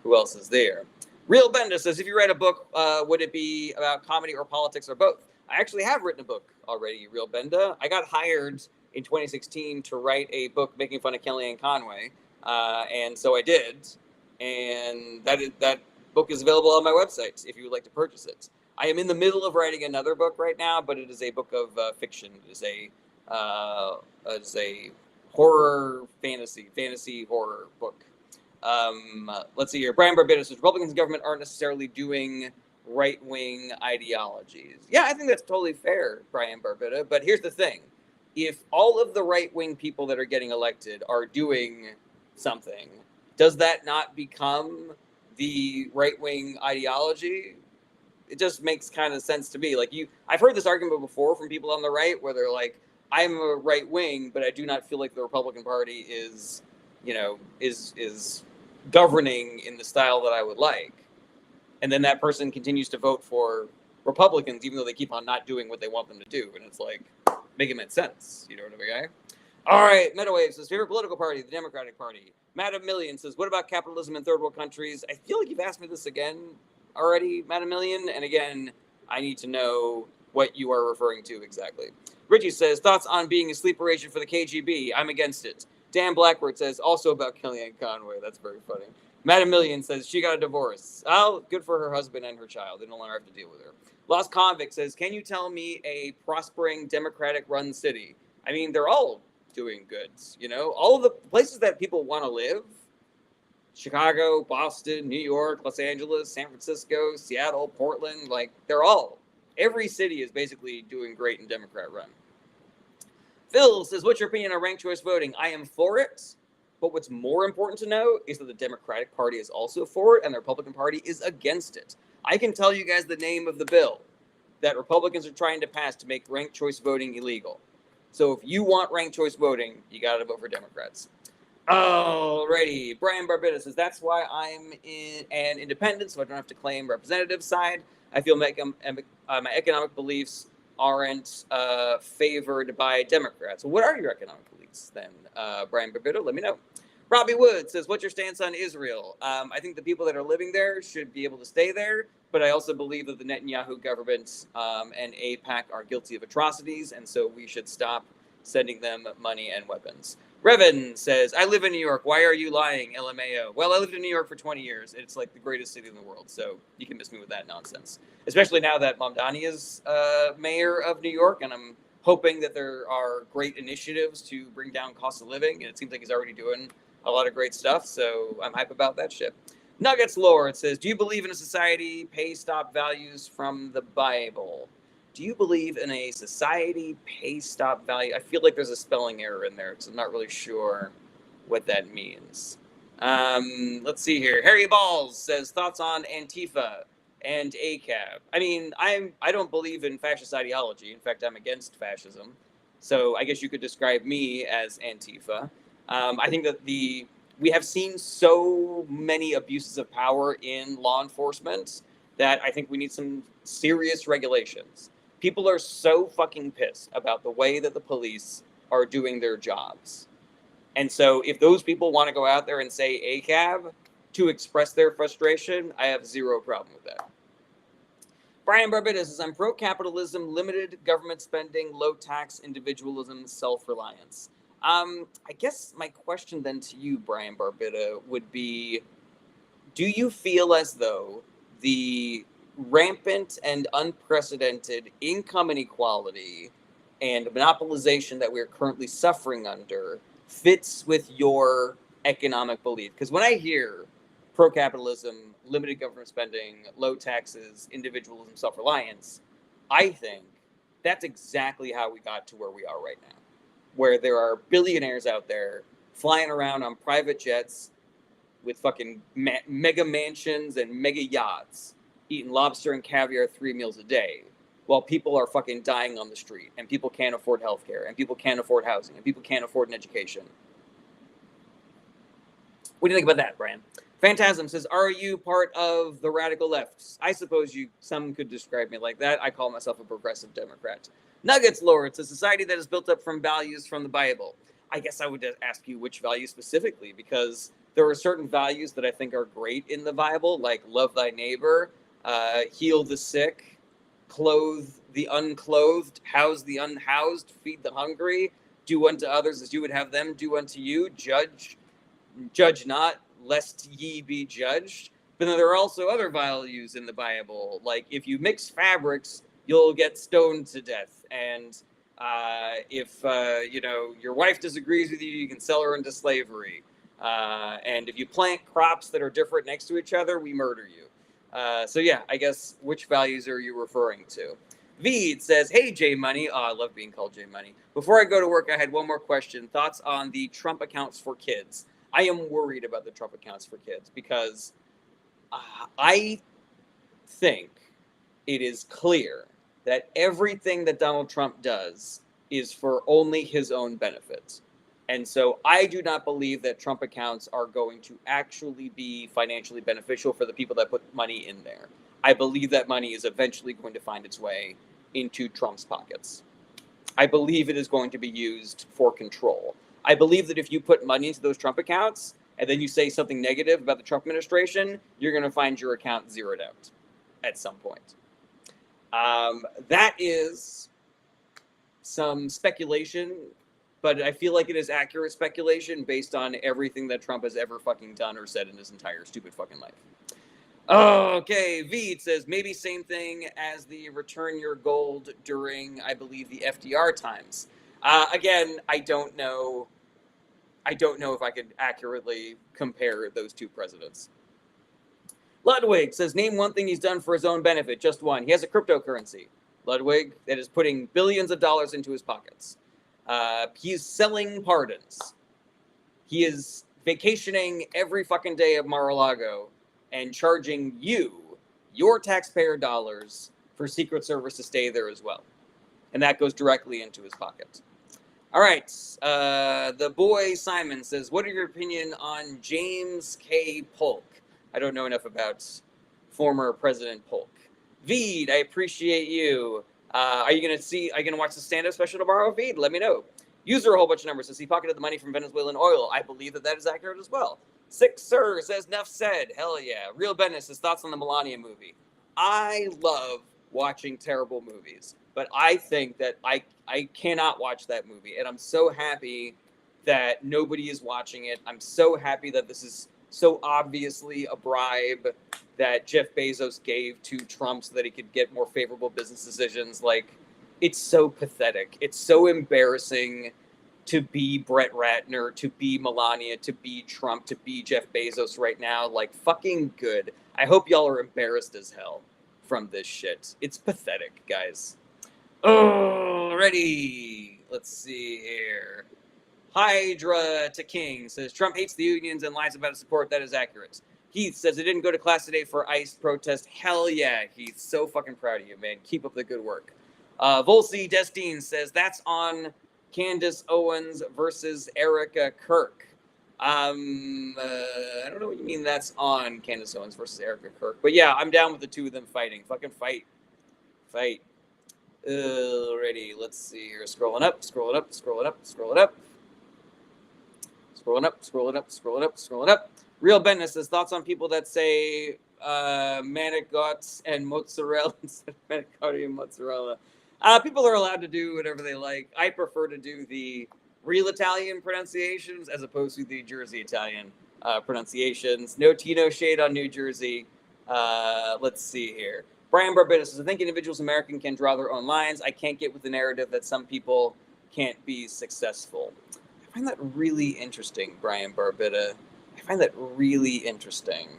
who else is there. Real Benda says, if you write a book, would it be about comedy or politics or both? I actually have written a book already, Real Benda. I got hired in 2016 to write a book making fun of Kellyanne Conway, and so I did. And that book is available on my website if you would like to purchase it. I am in the middle of writing another book right now, but it is a book of fiction. It is a horror fantasy horror book. Let's see here. Brian Barbetta says Republicans in government aren't necessarily doing right-wing ideologies. Yeah, I think that's totally fair, Brian Barbetta. But here's the thing. if all of the right-wing people that are getting elected are doing something, does that not become the right-wing ideology? It just makes kind of sense to me. Like I've heard this argument before from people on the right where they're like, I'm a right wing, but I do not feel like the Republican Party is, is governing in the style that I would like. And then that person continues to vote for Republicans, even though they keep on not doing what they want them to do. And it's like, make it make sense. You know what I mean? All right, Metawave says, favorite political party, the Democratic Party. Madam Million says, what about capitalism in third world countries? I feel like you've asked me this again already, Madam Million. And again, I need to know what you are referring to exactly. Richie says, thoughts on being a sleeper agent for the KGB? I'm against it. Dan Blackbird says, also about Kellyanne Conway. That's very funny. Madam Million says, she got a divorce. Oh, good for her husband and her child. They no longer have to deal with her. Lost Convict says, can you tell me a prospering Democratic-run city? I mean, they're all doing good. All of the places that people want to live, Chicago, Boston, New York, Los Angeles, San Francisco, Seattle, Portland, like every city is basically doing great in Democrat run. Phil says, what's your opinion on ranked choice voting? I am for it, but what's more important to know is that the Democratic Party is also for it and the Republican Party is against it. I can tell you guys the name of the bill that Republicans are trying to pass to make ranked choice voting illegal. So if you want ranked choice voting, you got to vote for Democrats. Alrighty. Brian Barbetta says, that's why I'm an independent, so I don't have to claim representative side. I feel my economic beliefs aren't favored by Democrats. Well, what are your economic beliefs then, Brian Barbetta? Let me know. Robbie Wood says, what's your stance on Israel? I think the people that are living there should be able to stay there, but I also believe that the Netanyahu government and AIPAC are guilty of atrocities, and so we should stop sending them money and weapons. Revan says, I live in New York. Why are you lying, LMAO? Well, I lived in New York for 20 years. It's like the greatest city in the world, so you can miss me with that nonsense. Especially now that Mamdani is mayor of New York, and I'm hoping that there are great initiatives to bring down cost of living, and it seems like he's already doing a lot of great stuff, so I'm hype about that shit. Nuggets Lore, it says, do you believe in a society pay stop values from the Bible? Do you believe in a society pay stop value? I feel like there's a spelling error in there, so I'm not really sure what that means. Let's see here. Harry Balls says, thoughts on Antifa and ACAB. I mean, I don't believe in fascist ideology. In fact, I'm against fascism. So I guess you could describe me as Antifa. I think that we have seen so many abuses of power in law enforcement that I think we need some serious regulations. People are so fucking pissed about the way that the police are doing their jobs. And so if those people want to go out there and say ACAB to express their frustration, I have zero problem with that. Brian Barbetta says, I'm pro-capitalism, limited government spending, low tax, individualism, self-reliance. I guess my question then to you, Brian Barbetta, would be, do you feel as though the rampant and unprecedented income inequality and monopolization that we're currently suffering under fits with your economic belief? Because when I hear pro-capitalism, limited government spending, low taxes, individualism, self-reliance, I think that's exactly how we got to where we are right now, where there are billionaires out there flying around on private jets with fucking mega mansions and mega yachts, eating lobster and caviar 3 meals a day, while people are fucking dying on the street, and people can't afford healthcare, and people can't afford housing, and people can't afford an education. What do you think about that, Brian? Phantasm says, are you part of the radical left? I suppose some could describe me like that. I call myself a progressive Democrat. Nuggets Lord, it's a society that is built up from values from the Bible. I guess I would ask you which values specifically, because there are certain values that I think are great in the Bible, like love thy neighbor, heal the sick, clothe the unclothed, house the unhoused, feed the hungry, do unto others as you would have them do unto you, judge not, lest ye be judged. But then there are also other values in the Bible, like if you mix fabrics, you'll get stoned to death. And if your wife disagrees with you, you can sell her into slavery. And if you plant crops that are different next to each other, we murder you. So yeah, I guess which values are you referring to? Veed says, hey, J Money. Oh, I love being called J Money. Before I go to work, I had one more question. Thoughts on the Trump accounts for kids? I am worried about the Trump accounts for kids because I think it is clear that everything that Donald Trump does is for only his own benefit. And so I do not believe that Trump accounts are going to actually be financially beneficial for the people that put money in there. I believe that money is eventually going to find its way into Trump's pockets. I believe it is going to be used for control. I believe that if you put money into those Trump accounts and then you say something negative about the Trump administration, you're going to find your account zeroed out at some point. That is some speculation, but I feel like it is accurate speculation based on everything that Trump has ever fucking done or said in his entire stupid fucking life. Okay, Veed says maybe same thing as the return your gold during, I believe, the FDR times. Again, I don't know. I don't know if I could accurately compare those two presidents. Ludwig says, name one thing he's done for his own benefit. Just one. He has a cryptocurrency, Ludwig, that is putting billions of dollars into his pockets. He's selling pardons. He is vacationing every fucking day of Mar-a-Lago and charging you, your taxpayer dollars, for Secret Service to stay there as well. And that goes directly into his pocket. All right. The boy Simon says, what are your opinion on James K. Polk? I don't know enough about former President Polk. Veed, I appreciate you. Are you gonna watch the stand-up special tomorrow, Veed? Let me know. User a whole bunch of numbers says he pocketed the money from Venezuelan oil. I believe that is accurate as well. Six Sir says, enough said. Hell yeah. Real Bennett says, thoughts on the Melania movie. I love watching terrible movies, but I think that I cannot watch that movie, and I'm so happy that nobody is watching it. I'm so happy that this is so obviously a bribe that Jeff Bezos gave to Trump so that he could get more favorable business decisions. Like, it's so pathetic. It's so embarrassing to be Brett Ratner, to be Melania, to be Trump, to be Jeff Bezos right now. Like, fucking good. I hope y'all are embarrassed as hell from this shit. It's pathetic, guys. Oh, ready. Let's see here. Hydra to King says, Trump hates the unions and lies about his support. That is accurate. Heath says, I didn't go to class today for ICE protest. Hell yeah, Heath. So fucking proud of you, man. Keep up the good work. Volsi Destine says, that's on Candace Owens versus Erica Kirk. I don't know what you mean that's on Candace Owens versus Erica Kirk. But yeah, I'm down with the two of them fighting. Fucking fight. Fight. Alrighty, let's see here. Scrolling up, scrolling up, scrolling up, scrolling up. Scrolling up, scrolling up, scrolling up, scrolling up. Real Bennett says, thoughts on people that say manicotti and mozzarella instead of manicotti and mozzarella. People are allowed to do whatever they like. I prefer to do the real Italian pronunciations as opposed to the Jersey Italian pronunciations. No tea, no shade on New Jersey. Let's see here. Brian Barbados says, I think individuals in America can draw their own lines. I can't get with the narrative that some people can't be successful. I find that really interesting, Brian Barbita. I find that really interesting.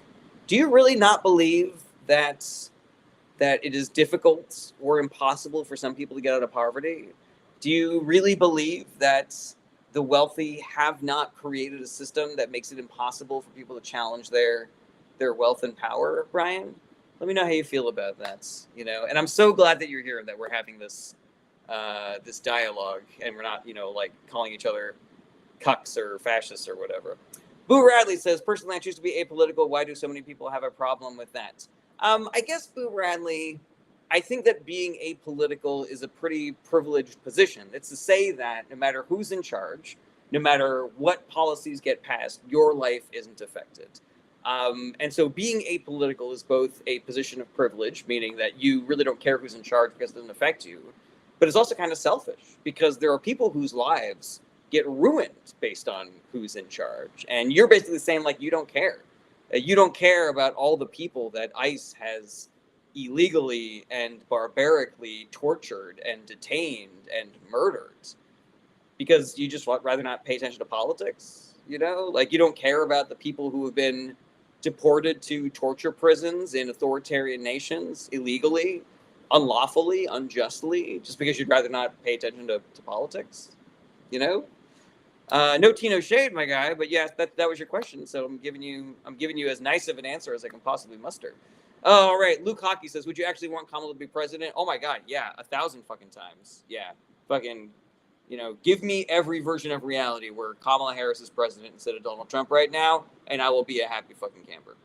Do you really not believe that it is difficult or impossible for some people to get out of poverty? Do you really believe that the wealthy have not created a system that makes it impossible for people to challenge their wealth and power, Brian? Let me know how you feel about that. And I'm so glad that you're here and that we're having this this dialogue, and we're not, like calling each other cucks or fascists or whatever. Boo Radley says, personally, I choose to be apolitical. Why do so many people have a problem with that? I guess, Boo Radley, I think that being apolitical is a pretty privileged position. It's to say that no matter who's in charge, no matter what policies get passed, your life isn't affected. And so being apolitical is both a position of privilege, meaning that you really don't care who's in charge because it doesn't affect you, but it's also kind of selfish because there are people whose lives get ruined based on who's in charge. And you're basically saying, like, you don't care. You don't care about all the people that ICE has illegally and barbarically tortured and detained and murdered because you just rather not pay attention to politics, Like, you don't care about the people who have been deported to torture prisons in authoritarian nations illegally. unlawfully, unjustly, just because you'd rather not pay attention to politics, you know? No tea, no shade, my guy, but yeah, that was your question, so I'm giving you as nice of an answer as I can possibly muster. All right, Luke Hockey says, would you actually want Kamala to be president? Oh my god, yeah, 1,000 fucking times. Yeah, fucking, give me every version of reality where Kamala Harris is president instead of Donald Trump right now, and I will be a happy fucking camper.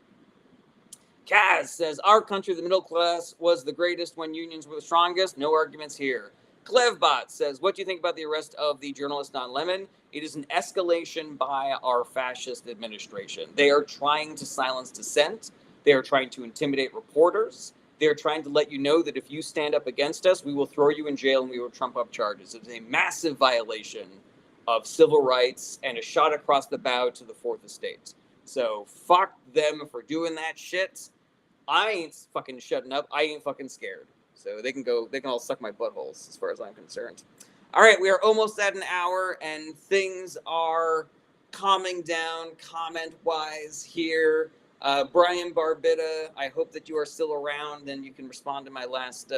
Kaz says, our country, the middle class, was the greatest when unions were the strongest. No arguments here. Clevbot says, what do you think about the arrest of the journalist Don Lemon? It is an escalation by our fascist administration. They are trying to silence dissent. They are trying to intimidate reporters. They are trying to let you know that if you stand up against us, we will throw you in jail and we will trump up charges. It's a massive violation of civil rights and a shot across the bow to the Fourth Estate. So fuck them for doing that shit. I ain't fucking shutting up. I ain't fucking scared. So they can all suck my buttholes as far as I'm concerned. All right, we are almost at an hour and things are calming down comment-wise here. Brian Barbitta, I hope that you are still around and you can respond to my last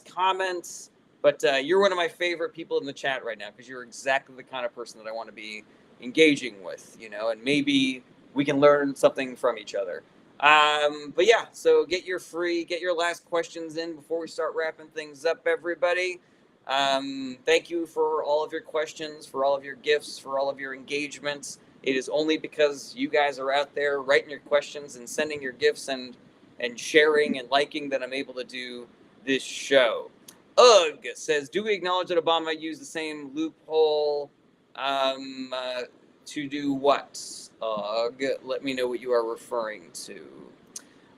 comments. But you're one of my favorite people in the chat right now because you're exactly the kind of person that I want to be engaging with, and maybe we can learn something from each other. But yeah, so get your last questions in before we start wrapping things up, everybody. Thank you for all of your questions, for all of your gifts, for all of your engagements. It is only because you guys are out there writing your questions and sending your gifts and sharing and liking that I'm able to do this show. Ugh says, do we acknowledge that Obama used the same loophole to do what? Let me know what you are referring to.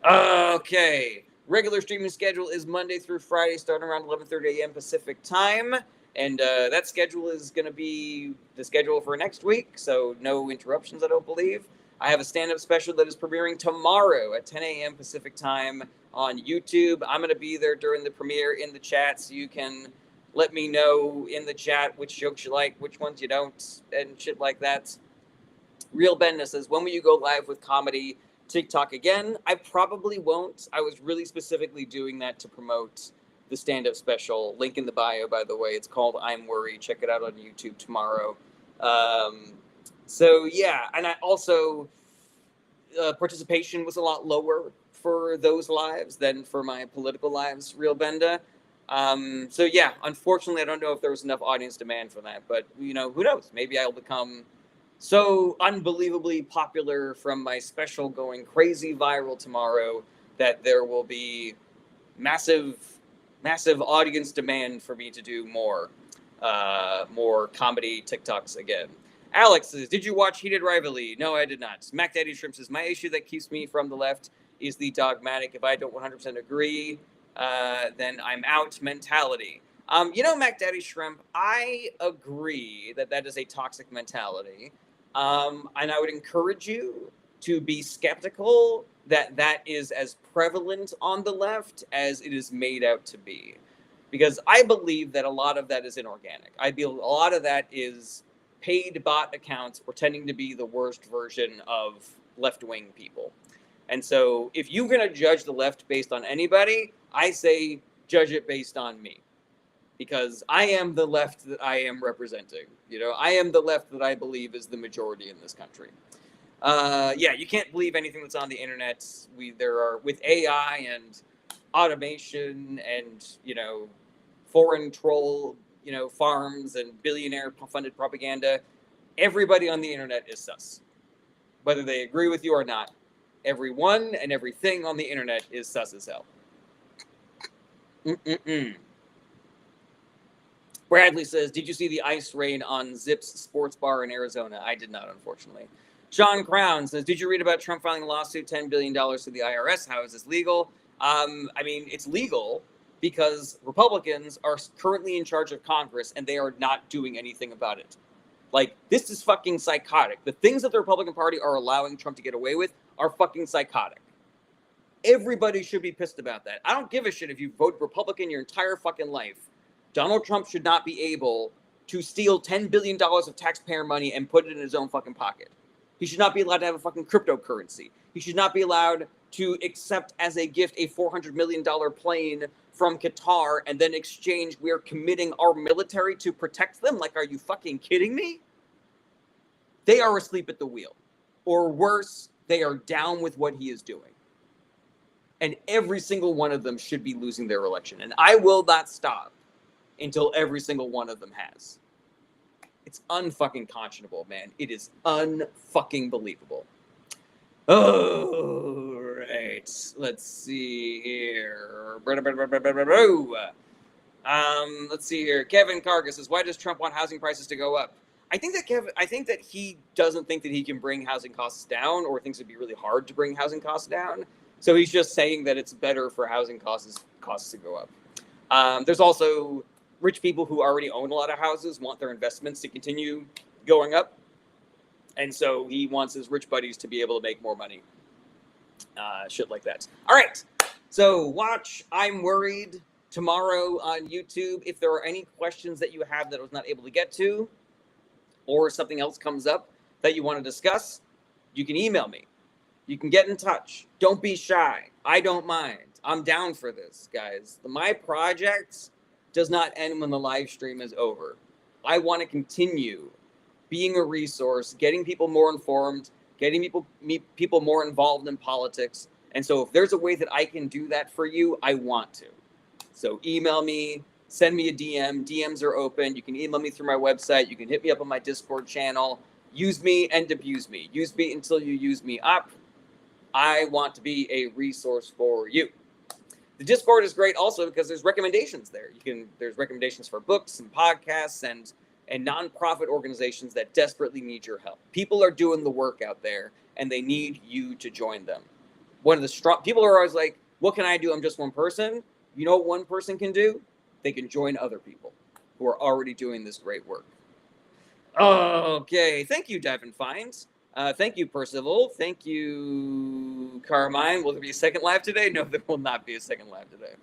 Okay. Regular streaming schedule is Monday through Friday, starting around 11:30 a.m. Pacific time. And that schedule is going to be the schedule for next week, so no interruptions, I don't believe. I have a stand-up special that is premiering tomorrow at 10 a.m. Pacific time on YouTube. I'm going to be there during the premiere in the chat, so you can let me know in the chat which jokes you like, which ones you don't, and shit like that. Real Benda says, when will you go live with comedy TikTok again? I probably won't. I was really specifically doing that to promote the stand-up special. Link in the bio, by the way. It's called I'm Worried. Check it out on YouTube tomorrow. So, yeah. And I also, participation was a lot lower for those lives than for my political lives, Real Benda. So, yeah, unfortunately, I don't know if there was enough audience demand for that. But, who knows? Maybe I'll become so unbelievably popular from my special going crazy viral tomorrow that there will be massive audience demand for me to do more comedy TikToks again. Alex says, did you watch Heated Rivalry? No, I did not. Mac Daddy Shrimp says, my issue that keeps me from the left is the dogmatic. If I don't 100% agree, then I'm out mentality. Mac Daddy Shrimp, I agree that is a toxic mentality. And I would encourage you to be skeptical that is as prevalent on the left as it is made out to be. Because I believe that a lot of that is inorganic. I feel a lot of that is paid bot accounts pretending to be the worst version of left-wing people. And so if you're going to judge the left based on anybody, I say judge it based on me. Because I am the left that I am representing. I am the left that I believe is the majority in this country. You can't believe anything that's on the internet. With AI and automation and, foreign troll, farms and billionaire funded propaganda, everybody on the internet is sus. Whether they agree with you or not, everyone and everything on the internet is sus as hell. Bradley says, did you see the ICE raid on Zips Sports Bar in Arizona? I did not, unfortunately. Sean Crown says, did you read about Trump filing a lawsuit, $10 billion to the IRS? How is this legal? It's legal because Republicans are currently in charge of Congress and they are not doing anything about it. This is fucking psychotic. The things that the Republican Party are allowing Trump to get away with are fucking psychotic. Everybody should be pissed about that. I don't give a shit if you vote Republican your entire fucking life. Donald Trump should not be able to steal $10 billion of taxpayer money and put it in his own fucking pocket. He should not be allowed to have a fucking cryptocurrency. He should not be allowed to accept as a gift a $400 million plane from Qatar and then exchange, we're committing our military to protect them? Like, are you fucking kidding me? They are asleep at the wheel. Or worse, they are down with what he is doing. And every single one of them should be losing their election. And I will not stop until every single one of them has. It's unfucking conscionable, man. It is unfucking believable. Oh, right. Let's see here. Let's see here. Kevin Cargus says, "Why does Trump want housing prices to go up?" I think that he doesn't think that he can bring housing costs down, or thinks it'd be really hard to bring housing costs down. So he's just saying that it's better for housing costs to go up. There's also rich people who already own a lot of houses want their investments to continue going up. And so he wants his rich buddies to be able to make more money. Shit like that. All right. So watch I'm Worried tomorrow on YouTube. If there are any questions that you have that I was not able to get to, or something else comes up that you want to discuss, you can email me. You can get in touch. Don't be shy. I don't mind. I'm down for this, guys. My project does not end when the live stream is over. I want to continue being a resource, getting people more informed, getting people more involved in politics. And so if there's a way that I can do that for you, I want to. So email me, send me a DM. DMs are open. You can email me through my website. You can hit me up on my Discord channel. Use me and abuse me. Use me until you use me up. I want to be a resource for you. The Discord is great also because there's recommendations there. There's recommendations for books and podcasts and nonprofit organizations that desperately need your help. People are doing the work out there, and they need you to join them. People are always like, what can I do? I'm just one person. You know what one person can do? They can join other people who are already doing this great work. Okay, thank you, Devin Fines. Thank you, Percival. Thank you, Carmine. Will there be a second live today? No, there will not be a second live today.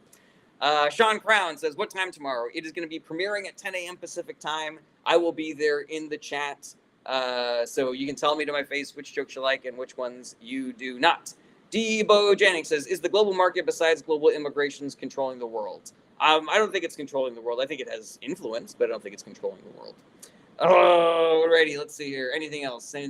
Sean Crown says, what time tomorrow? It is going to be premiering at 10 a.m. Pacific time. I will be there in the chat. So you can tell me to my face which jokes you like and which ones you do not. Debo Jennings says, is the global market besides global immigrations controlling the world? I don't think it's controlling the world. I think it has influence, but I don't think it's controlling the world. Alrighty, let's see here. Anything else? If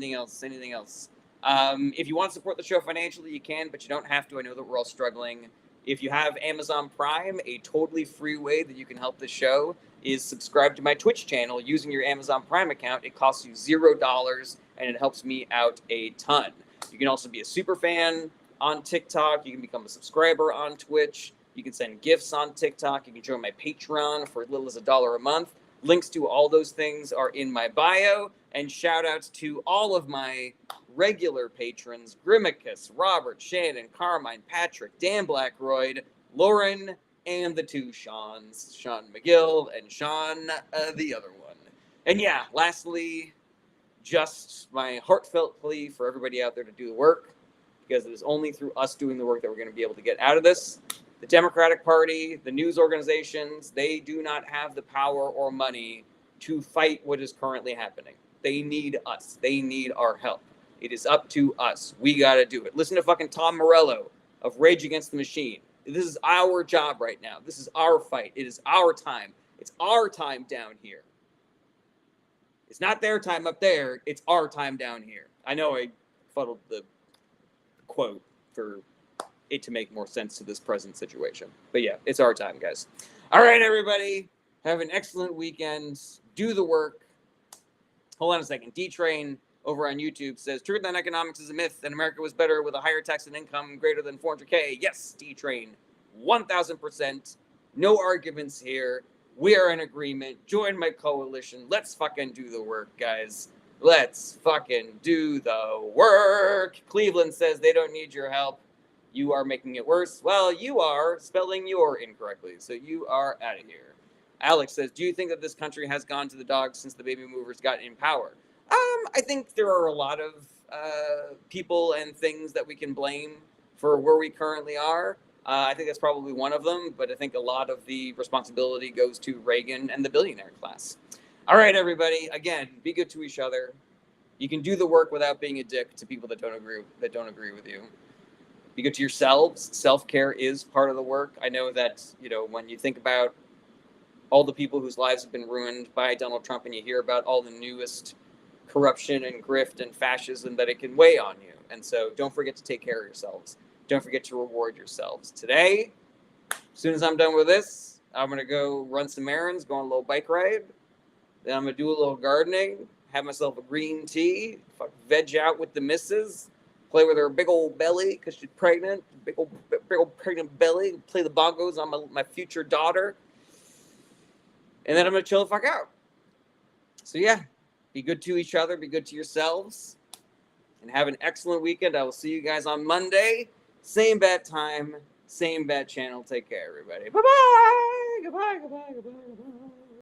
you want to support the show financially, you can, but you don't have to. I know that we're all struggling. If you have Amazon Prime, a totally free way that you can help the show is subscribe to my Twitch channel using your Amazon Prime account. It costs you $0, and it helps me out a ton. You can also be a super fan on TikTok. You can become a subscriber on Twitch. You can send gifts on TikTok. You can join my Patreon for as little as $1 a month. Links to all those things are in my bio. And shout outs to all of my regular patrons, Grimacus, Robert, Shannon, Carmine, Patrick, Dan Blackroyd, Lauren, and the two Seans, Sean McGill and Sean, the other one. And yeah, lastly, just my heartfelt plea for everybody out there to do the work, because it is only through us doing the work that we're going to be able to get out of this. The Democratic Party, the news organizations, they do not have the power or money to fight what is currently happening. They need us. They need our help. It is up to us. We got to do it. Listen to fucking Tom Morello of Rage Against the Machine. This is our job right now. This is our fight. It is our time. It's our time down here. It's not their time up there. It's our time down here. I know I fuddled the quote for it to make more sense to this present situation. But yeah, it's our time, guys. All right, everybody. Have an excellent weekend. Do the work. Hold on a second. D-Train over on YouTube says, truth on economics is a myth, and America was better with a higher tax and income greater than 400K. Yes, D-Train. 1,000%. No arguments here. We are in agreement. Join my coalition. Let's fucking do the work, guys. Let's fucking do the work. Cleveland says they don't need your help. You are making it worse. Well, you are spelling your incorrectly, so you are out of here. Alex says, do you think that this country has gone to the dogs since the baby movers got in power? I think there are a lot of people and things that we can blame for where we currently are. I think that's probably one of them, but I think a lot of the responsibility goes to Reagan and the billionaire class. All right, everybody. Again, be good to each other. You can do the work without being a dick to people that don't agree with you. Be good to yourselves. Self-care is part of the work. I know that, when you think about all the people whose lives have been ruined by Donald Trump and you hear about all the newest corruption and grift and fascism, that it can weigh on you. And so don't forget to take care of yourselves. Don't forget to reward yourselves. Today, as soon as I'm done with this, I'm going to go run some errands, go on a little bike ride. Then I'm going to do a little gardening, have myself a green tea, veg out with the missus, play with her big old belly because she's pregnant, big old pregnant belly, play the bongos on my future daughter. And then I'm going to chill the fuck out. So yeah, be good to each other, be good to yourselves, and have an excellent weekend. I will see you guys on Monday. Same bad time, same bad channel. Take care, everybody. Bye-bye. Goodbye, goodbye, goodbye, goodbye.